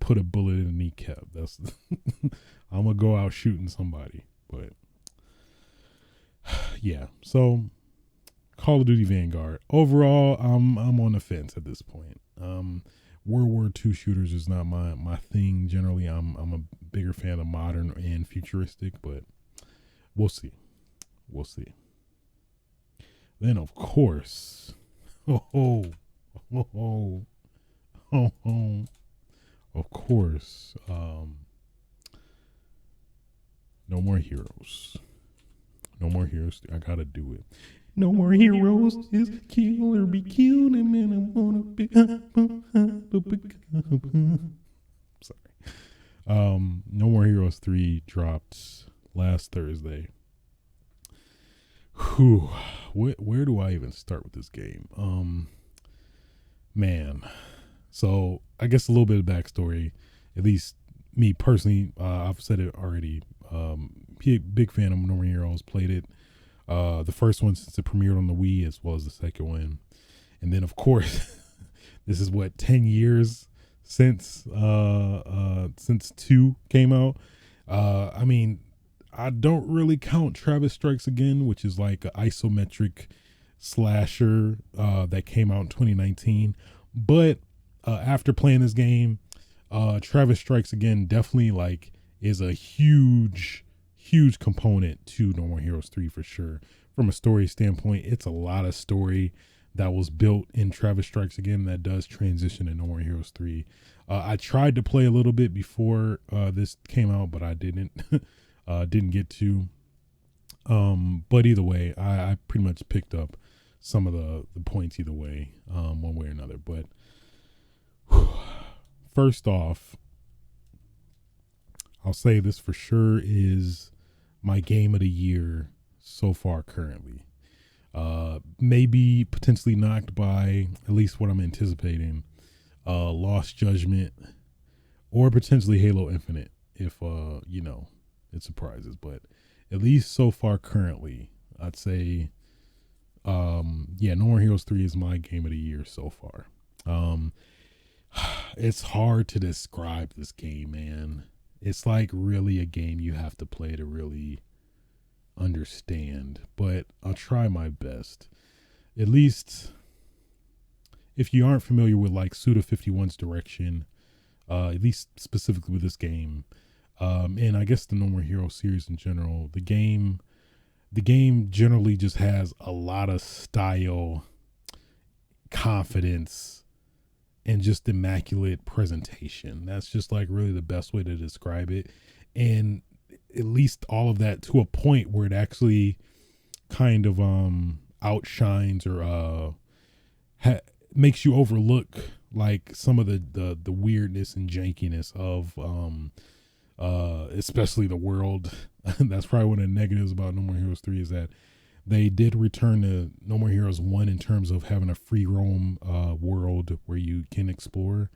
put a bullet in the kneecap. That's I'm gonna go out shooting somebody. But yeah, so Call of Duty Vanguard. Overall, I'm on the fence at this point. World War II shooters is not my thing. Generally, I'm a bigger fan of modern and futuristic, but we'll see. We'll see. Then, of course, of course, No More Heroes. No More Heroes. I gotta do it. No more heroes, just kill or be killed, and then I wanna be. Sorry. No More Heroes 3 dropped last Thursday. Whew. Where do I even start with this game? Man. So I guess a little bit of backstory. At least me personally, I've said it already. Big fan of No More Heroes. Played it. The first one since it premiered on the Wii, as well as the second one. And then, of course, this is 10 years since 2 came out. I mean, I don't really count Travis Strikes Again, which is like an isometric slasher that came out in 2019. But after playing this game, Travis Strikes Again definitely like is a huge component to No More Heroes 3 for sure. From a story standpoint, it's a lot of story that was built in Travis Strikes Again that does transition to No More Heroes 3. I tried to play a little bit before this came out, but I didn't get to. But either way, I pretty much picked up some of the points either way, one way or another. But first off, I'll say this for sure is my game of the year so far currently. Maybe potentially knocked by at least what I'm anticipating, Lost Judgment, or potentially Halo Infinite if it surprises. But at least so far currently, I'd say No More Heroes 3 is my game of the year so far. It's hard to describe this game, man. It's like really a game you have to play to really understand, but I'll try my best. At least if you aren't familiar with like Suda51's direction, at least specifically with this game, and I guess the No More Heroes series in general, the game generally just has a lot of style, confidence, and just immaculate presentation. That's just like really the best way to describe it. And at least all of that to a point where it actually kind of outshines or makes you overlook like some of the weirdness and jankiness of especially the world. That's probably one of the negatives about No More Heroes 3 is that they did return to No More Heroes 1 in terms of having a free roam world where you can explore.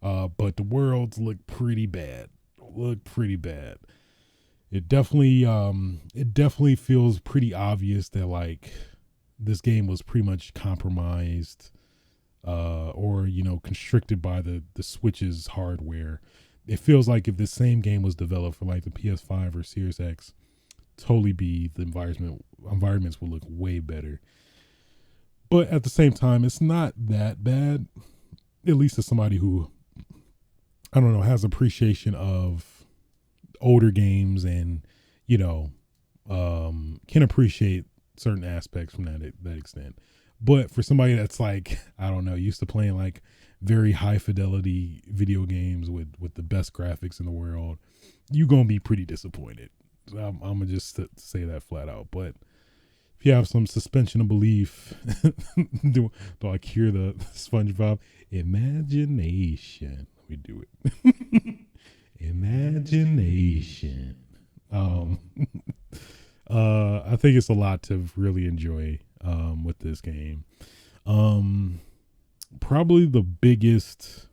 But the worlds look pretty bad. It definitely feels pretty obvious that like this game was pretty much compromised or constricted by the Switch's hardware. It feels like if the same game was developed for like the PS5 or Series X, totally be the environments will look way better. But at the same time, it's not that bad, at least as somebody who, I don't know, has appreciation of older games and can appreciate certain aspects from that extent. But for somebody that's like, I don't know, used to playing like very high fidelity video games with the best graphics in the world, you're gonna be pretty disappointed. I'm gonna just say that flat out. But if you have some suspension of belief, do I hear the SpongeBob imagination? Let me do it. Imagination. I think it's a lot to really enjoy with this game. Probably the biggest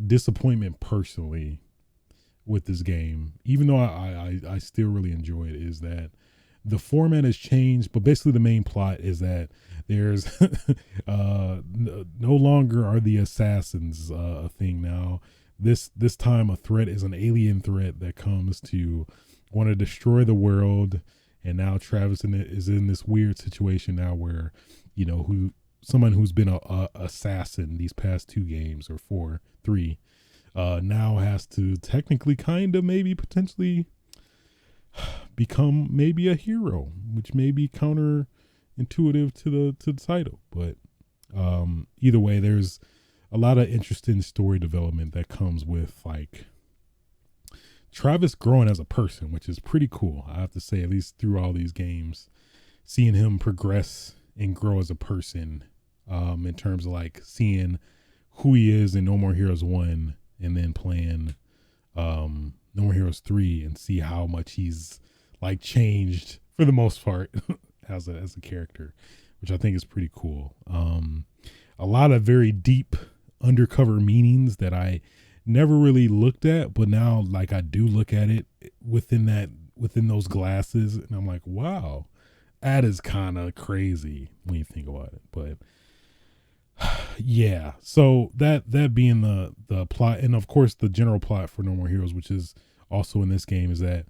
disappointment personally with this game, even though I still really enjoy it, is that the format has changed, but basically the main plot is that there's no longer are the assassins a thing now. This time a threat is an alien threat that comes to want to destroy the world and now Travis is in this weird situation now where, someone who's been a assassin these past 2 games or 3, now has to technically kind of maybe potentially become maybe a hero, which may be counterintuitive to the title. But either way, there's a lot of interesting story development that comes with like Travis growing as a person, which is pretty cool. I have to say, at least through all these games, seeing him progress and grow as a person, in terms of like seeing who he is in No More Heroes 1 and then playing No More Heroes 3 and see how much he's like changed for the most part as a character, which I think is pretty cool. A lot of very deep undercover meanings that I never really looked at, but now like I do look at it within those glasses, and I'm like, wow, that is kind of crazy when you think about it. But yeah, so that being the plot, and of course the general plot for No More Heroes, which is also in this game, is that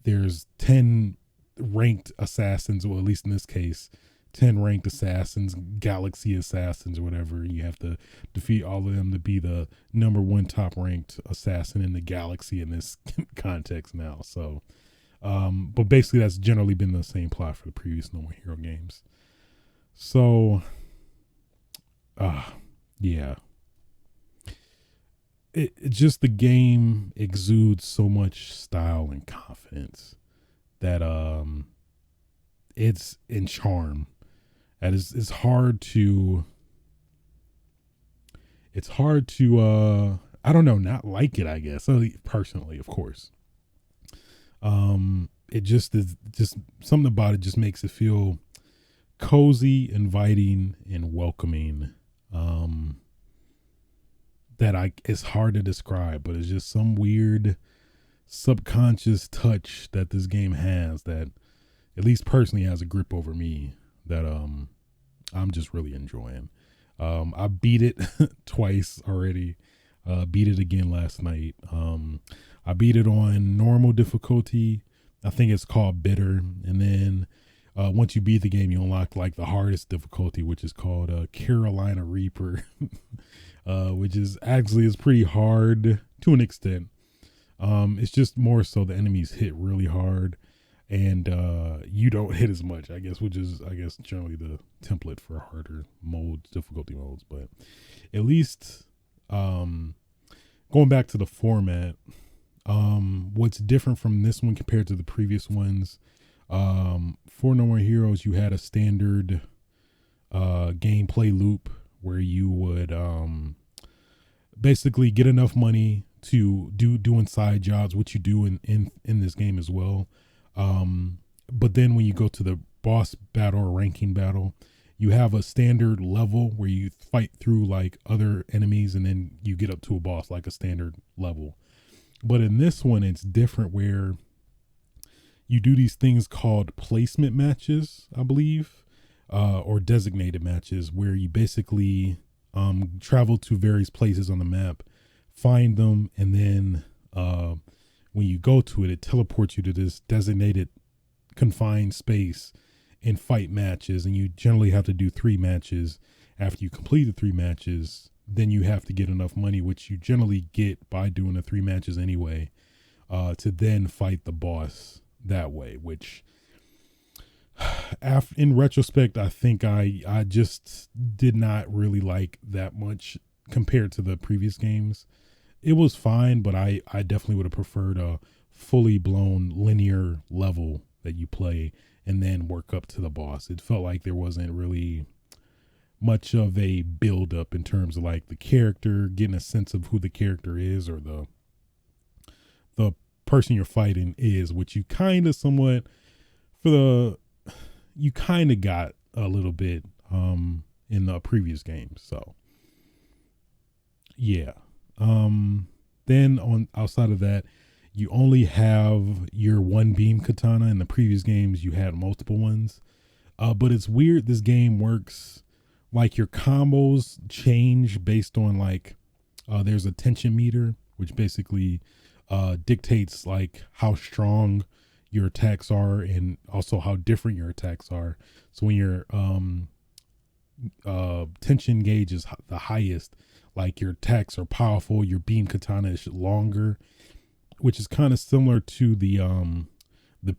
there's 10 ranked assassins, or at least in this case 10 ranked assassins, galaxy assassins or whatever. You have to defeat all of them to be the number 1 top ranked assassin in the galaxy in this context now. So but basically that's generally been the same plot for the previous No More Hero games. So yeah, it just, the game exudes so much style and confidence that it's in charm. And it's hard to I don't know, not like it, I guess, personally, of course. It just is, just something about it just makes it feel cozy, inviting, and welcoming. That it's hard to describe, but it's just some weird subconscious touch that this game has that at least personally has a grip over me that I'm just really enjoying. I beat it twice already. Beat it again last night. I beat it on normal difficulty. I think it's called bitter. And then once you beat the game, you unlock like the hardest difficulty, which is called Carolina Reaper, which is pretty hard to an extent. It's just more so the enemies hit really hard and you don't hit as much, I guess, which is, generally the template for harder modes, difficulty modes. But at least going back to the format, what's different from this one compared to the previous ones, for No More Heroes, you had a standard gameplay loop where you would basically get enough money to doing side jobs, which you do in this game as well. But then when you go to the boss battle or ranking battle, you have a standard level where you fight through like other enemies and then you get up to a boss, like a standard level. But in this one, it's different, where you do these things called placement matches, I believe, or designated matches, where you basically travel to various places on the map, find them, and then when you go to it, it teleports you to this designated confined space and fight matches. And you generally have to do 3 matches. After you complete the 3 matches, then you have to get enough money, which you generally get by doing the 3 matches anyway, to then fight the boss that way, which in retrospect, I think I just did not really like that much compared to the previous games. It was fine, but I definitely would have preferred a fully blown linear level that you play and then work up to the boss. It felt like there wasn't really much of a build up in terms of like the character, getting a sense of who the character is or the person you're fighting is, which you kind of somewhat you kind of got a little bit in the previous games. So yeah. Then outside of that, you only have your one beam katana. In the previous games, you had multiple ones. But it's weird. This game works like your combos change based on like, there's a tension meter, which basically dictates like how strong your attacks are and also how different your attacks are. So when your tension gauge is the highest, like your attacks are powerful, your beam katana is longer, which is kind of similar to the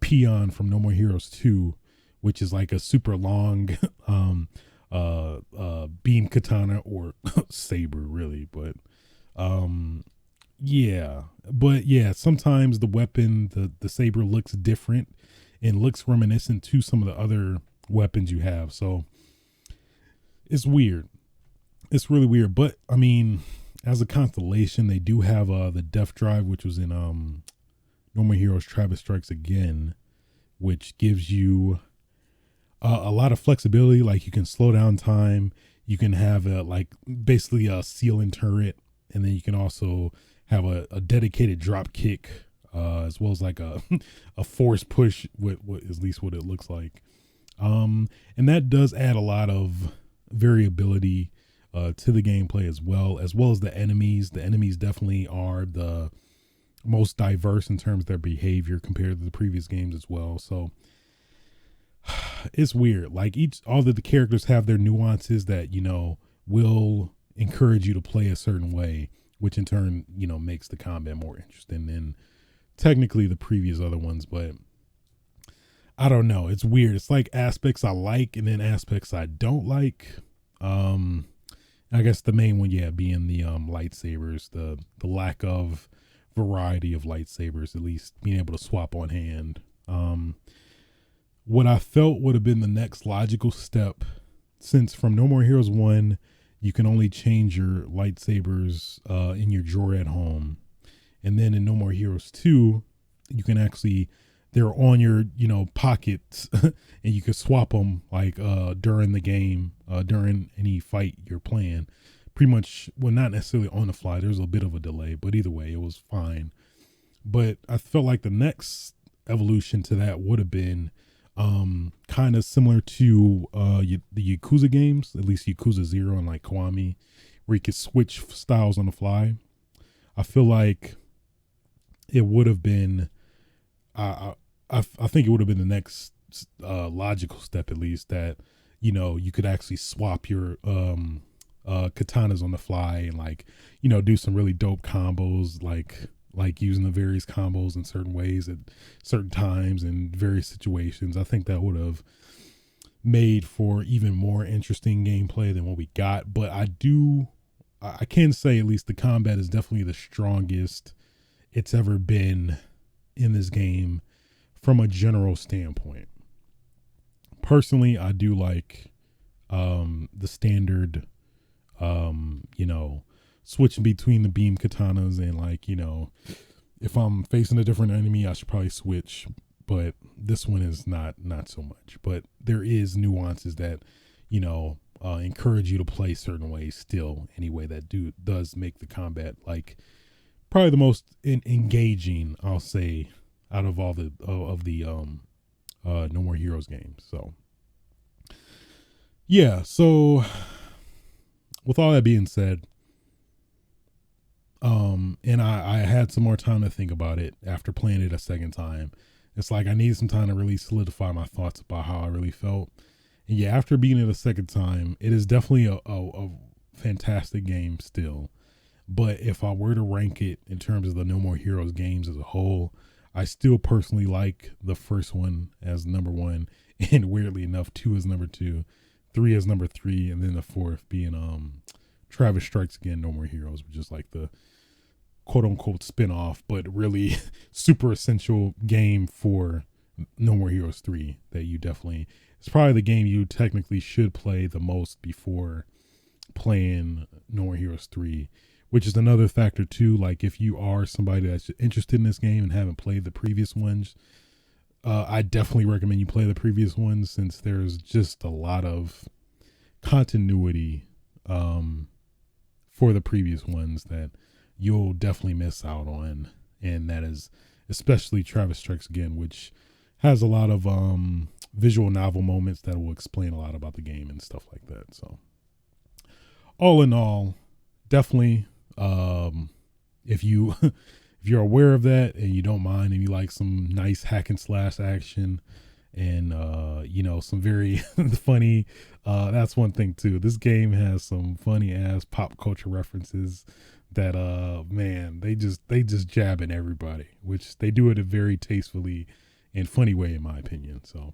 peon from No More Heroes 2, which is like a super long beam katana or saber really. But yeah, sometimes the weapon, the saber looks different and looks reminiscent to some of the other weapons you have. So it's weird. It's really weird. But I mean, as a constellation, they do have the Death Drive, which was in No More Heroes Travis Strikes Again, which gives you a lot of flexibility. Like you can slow down time. You can have basically a ceiling turret, and then you can also have a dedicated drop kick, as well as like a force push with what at least what it looks like. And that does add a lot of variability to the gameplay as well as the enemies. The enemies definitely are the most diverse in terms of their behavior compared to the previous games as well. So it's weird. Like all of the characters have their nuances that, will encourage you to play a certain way, which in turn, makes the combat more interesting than technically the previous other ones. But I don't know. It's weird. It's like aspects I like and then aspects I don't like. I guess the main one, being the lightsabers, the lack of variety of lightsabers, at least being able to swap on hand. What I felt would have been the next logical step, since from No More Heroes 1, you can only change your lightsabers in your drawer at home. And then in No More Heroes 2, you can actually, they're on your, pockets and you can swap them like during the game, during any fight you're playing. Pretty much, well, not necessarily on the fly. There's a bit of a delay, but either way, it was fine. But I felt like the next evolution to that would have been kind of similar to the Yakuza games, at least Yakuza 0 and like Kiwami, where you could switch styles on the fly. I feel like it would have been, I think it would have been the next logical step, at least, that, you could actually swap your katanas on the fly and like, do some really dope combos, like using the various combos in certain ways at certain times and various situations. I think that would have made for even more interesting gameplay than what we got. But I can say at least the combat is definitely the strongest it's ever been in this game from a general standpoint. Personally, I do like the standard, switching between the beam katanas and like, if I'm facing a different enemy, I should probably switch. But this one is not so much. But there is nuances that, encourage you to play certain ways still anyway that does make the combat like probably the most engaging, I'll say, out of all the No More Heroes games. So yeah, so with all that being said, and I had some more time to think about it after playing it a second time. It's like I needed some time to really solidify my thoughts about how I really felt. And yeah, after beating it a second time, it is definitely a fantastic game still. But if I were to rank it in terms of the No More Heroes games as a whole, I still personally like the first one as number one, and weirdly enough, 2 is number 2, 3 is number 3, and then the 4th being Travis Strikes Again, No More Heroes, which is like the quote unquote spinoff, but really super essential game for No More Heroes 3 that you definitely, it's probably the game you technically should play the most before playing No More Heroes 3, which is another factor too. Like if you are somebody that's interested in this game and haven't played the previous ones, I definitely recommend you play the previous ones, since there's just a lot of continuity for the previous ones that you'll definitely miss out on. And that is especially Travis Strikes Again, which has a lot of visual novel moments that will explain a lot about the game and stuff like that. So all in all, definitely, if you if you're aware of that and you don't mind and you like some nice hack and slash action and some very funny, that's one thing too. This game has some funny ass pop culture references that man, they just jab at everybody, which they do it a very tastefully and funny way in my opinion. So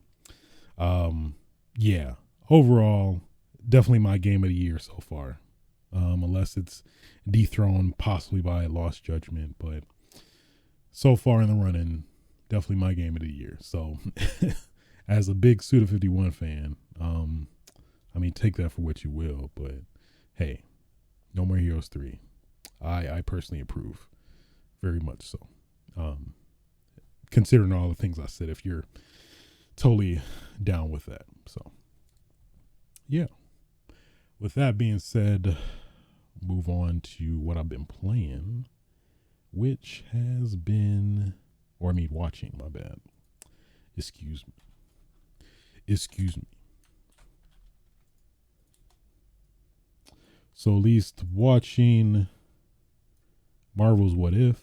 yeah, overall definitely my game of the year so far, unless it's dethroned possibly by Lost Judgment, but so far in the running, definitely my game of the year. So as a big Suda51 fan, I mean, take that for what you will, but hey, No More Heroes 3, I personally approve very much so. Considering all the things I said, if you're totally down with that. So yeah, with that being said, move on to what I've been playing, which has been, watching, my bad. Excuse me. So at least watching Marvel's What If.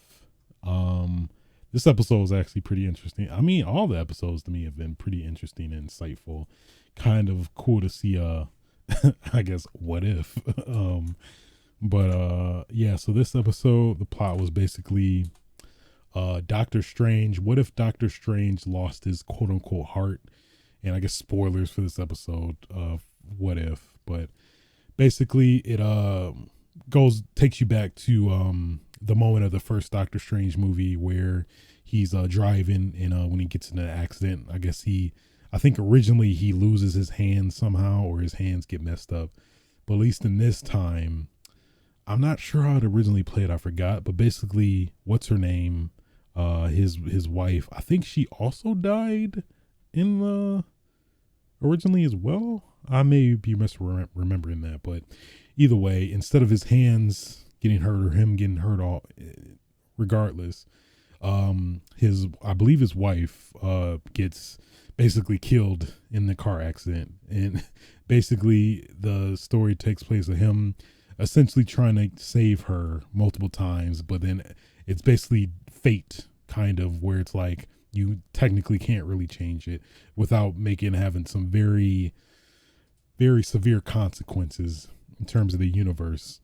This episode was actually pretty interesting. I mean, all the episodes to me have been pretty interesting and insightful. Kind of cool to see I guess what if. Yeah, so this episode, the plot was basically Doctor Strange. What if Doctor Strange lost his quote unquote heart? And I guess spoilers for this episode of What If, but basically it takes you back to the moment of the first Doctor Strange movie where he's driving and when he gets in an accident, I think originally he loses his hand somehow or his hands get messed up. But at least in this time, I'm not sure how it originally played, I forgot, but basically what's her name? His wife, I think she also died in the originally as well. I may be misremembering that, but either way, instead of his hands getting hurt or him getting hurt, all regardless, I believe his wife gets basically killed in the car accident, and basically the story takes place of him essentially trying to save her multiple times, but then it's basically fate, kind of, where it's like you technically can't really change it without having some very, very severe consequences in terms of the universe,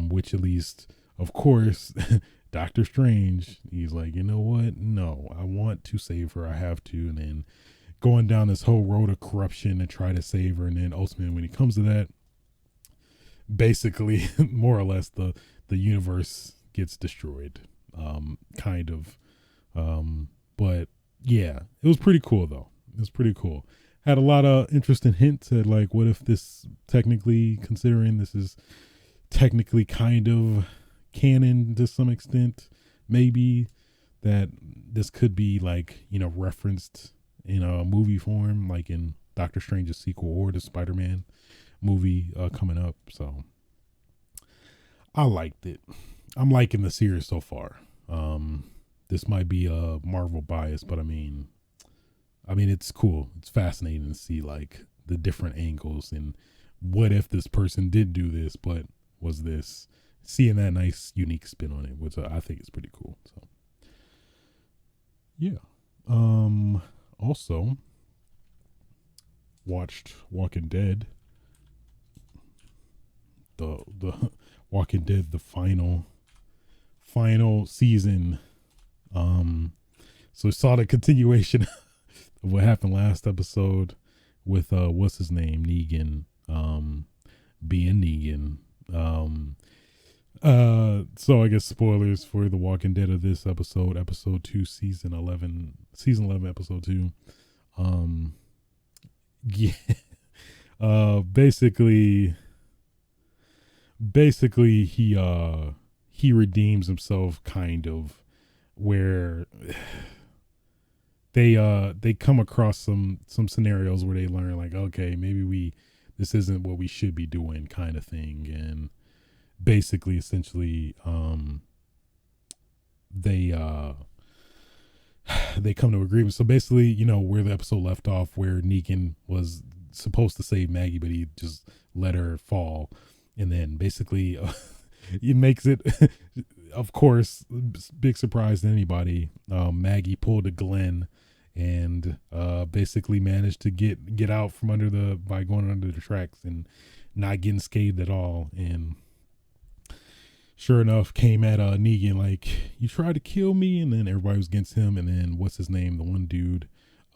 which at least, of course, Doctor Strange, he's like, you know what? No, I want to save her. I have to. And then going down this whole road of corruption to try to save her. And then ultimately, when it comes to that, basically, more or less, the universe gets destroyed, kind of. But yeah, it was pretty cool though. It was pretty cool. Had a lot of interesting hints at like, what if this technically, considering this is technically kind of canon to some extent, maybe that this could be like, referenced in a movie form, like in Doctor Strange's sequel or the Spider-Man movie coming up. So I liked it. I'm liking the series so far. This might be a Marvel bias, but I mean, it's cool. It's fascinating to see like the different angles and what if this person did do this, but was this, seeing that nice unique spin on it, which I think is pretty cool. So yeah. Also watched Walking Dead. The Walking Dead, the final season. So we saw the continuation of what happened last episode with what's his name, Negan, being Negan. So I guess spoilers for The Walking Dead of this episode 2, season 11, episode 2. Yeah. Basically he redeems himself, kind of, where they come across some scenarios where they learn like, okay, maybe this isn't what we should be doing, kind of thing. And basically essentially they come to agreement. So basically, where the episode left off, where Negan was supposed to save Maggie, but he just let her fall. And then basically it makes it of course, big surprise to anybody, Maggie pulled a Glenn and basically managed to get out from under by going under the tracks and not getting scathed at all. And sure enough, came at Negan like, you tried to kill me, and then everybody was against him. And then what's his name, the one dude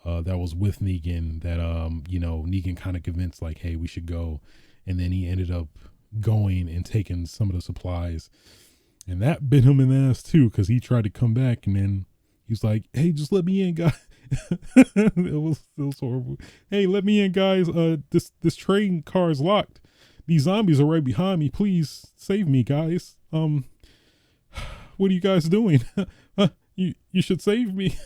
that was with Negan that Negan kind of convinced like, hey, we should go, and then he ended up going and taking some of the supplies, and that bit him in the ass too, because he tried to come back, and then he was like, hey, just let me in, guys. it was horrible. Hey, let me in, guys. This train car is locked. These zombies are right behind me. Please save me, guys. What are you guys doing? You should save me.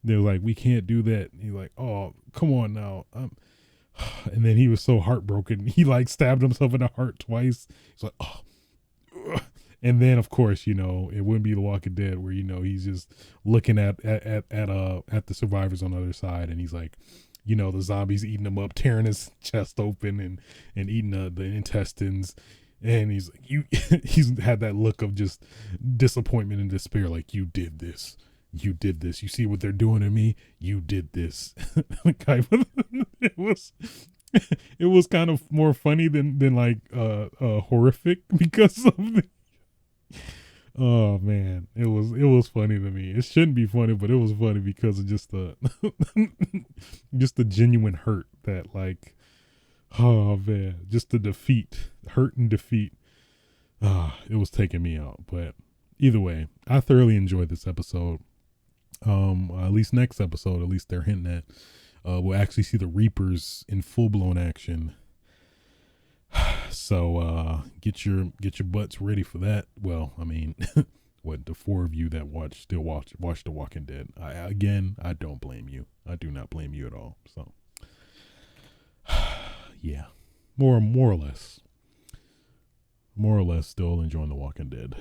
They're like, we can't do that. And he's like, oh, come on now. And then he was so heartbroken. He like stabbed himself in the heart twice. He's like, oh. And then of course, it wouldn't be The Walking Dead where, he's just looking at the survivors on the other side. And he's like, the zombies eating him up, tearing his chest open and eating the intestines. And he's like, he's had that look of just disappointment and despair. Like, you did this. You did this. You see what they're doing to me? You did this. It was kind of more funny than like horrific because of the, oh man, it was funny to me. It shouldn't be funny, but it was funny because of just the just the genuine hurt that like, oh man, just the defeat, hurt and defeat. It was taking me out. But either way, I thoroughly enjoyed this episode. At least next episode, at least they're hinting at, we'll actually see the Reapers in full-blown action. So get your butts ready for that. Well, I mean, what, the four of you that still watch The Walking Dead. I don't blame you. I do not blame you at all. So yeah, more or less still enjoying The Walking Dead.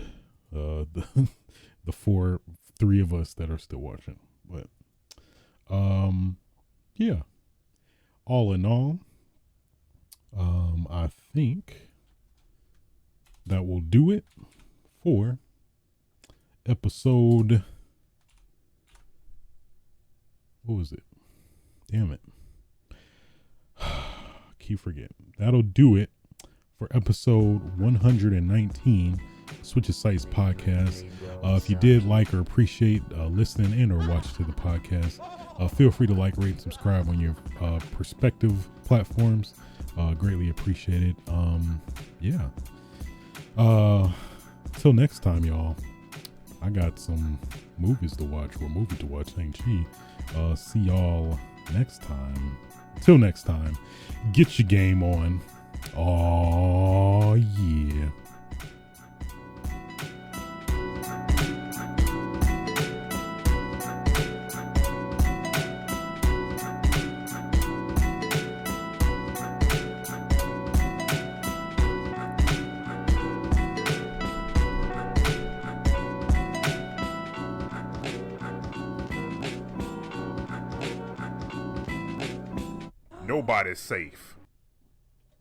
The three of us that are still watching. But yeah, all in all, I think that will do it for episode, what was it? Damn it. Keep forgetting. That'll do it for episode 119 Switches Sites podcast. If you did like or appreciate listening in or watching to the podcast, feel free to like, rate, and subscribe on your respective platforms. Greatly appreciate it. Yeah. Till next time, y'all. I got some movies to watch, or a movie to watch, Shang-Chi. See y'all next time. Till next time, get your game on. Oh yeah. Nobody's safe.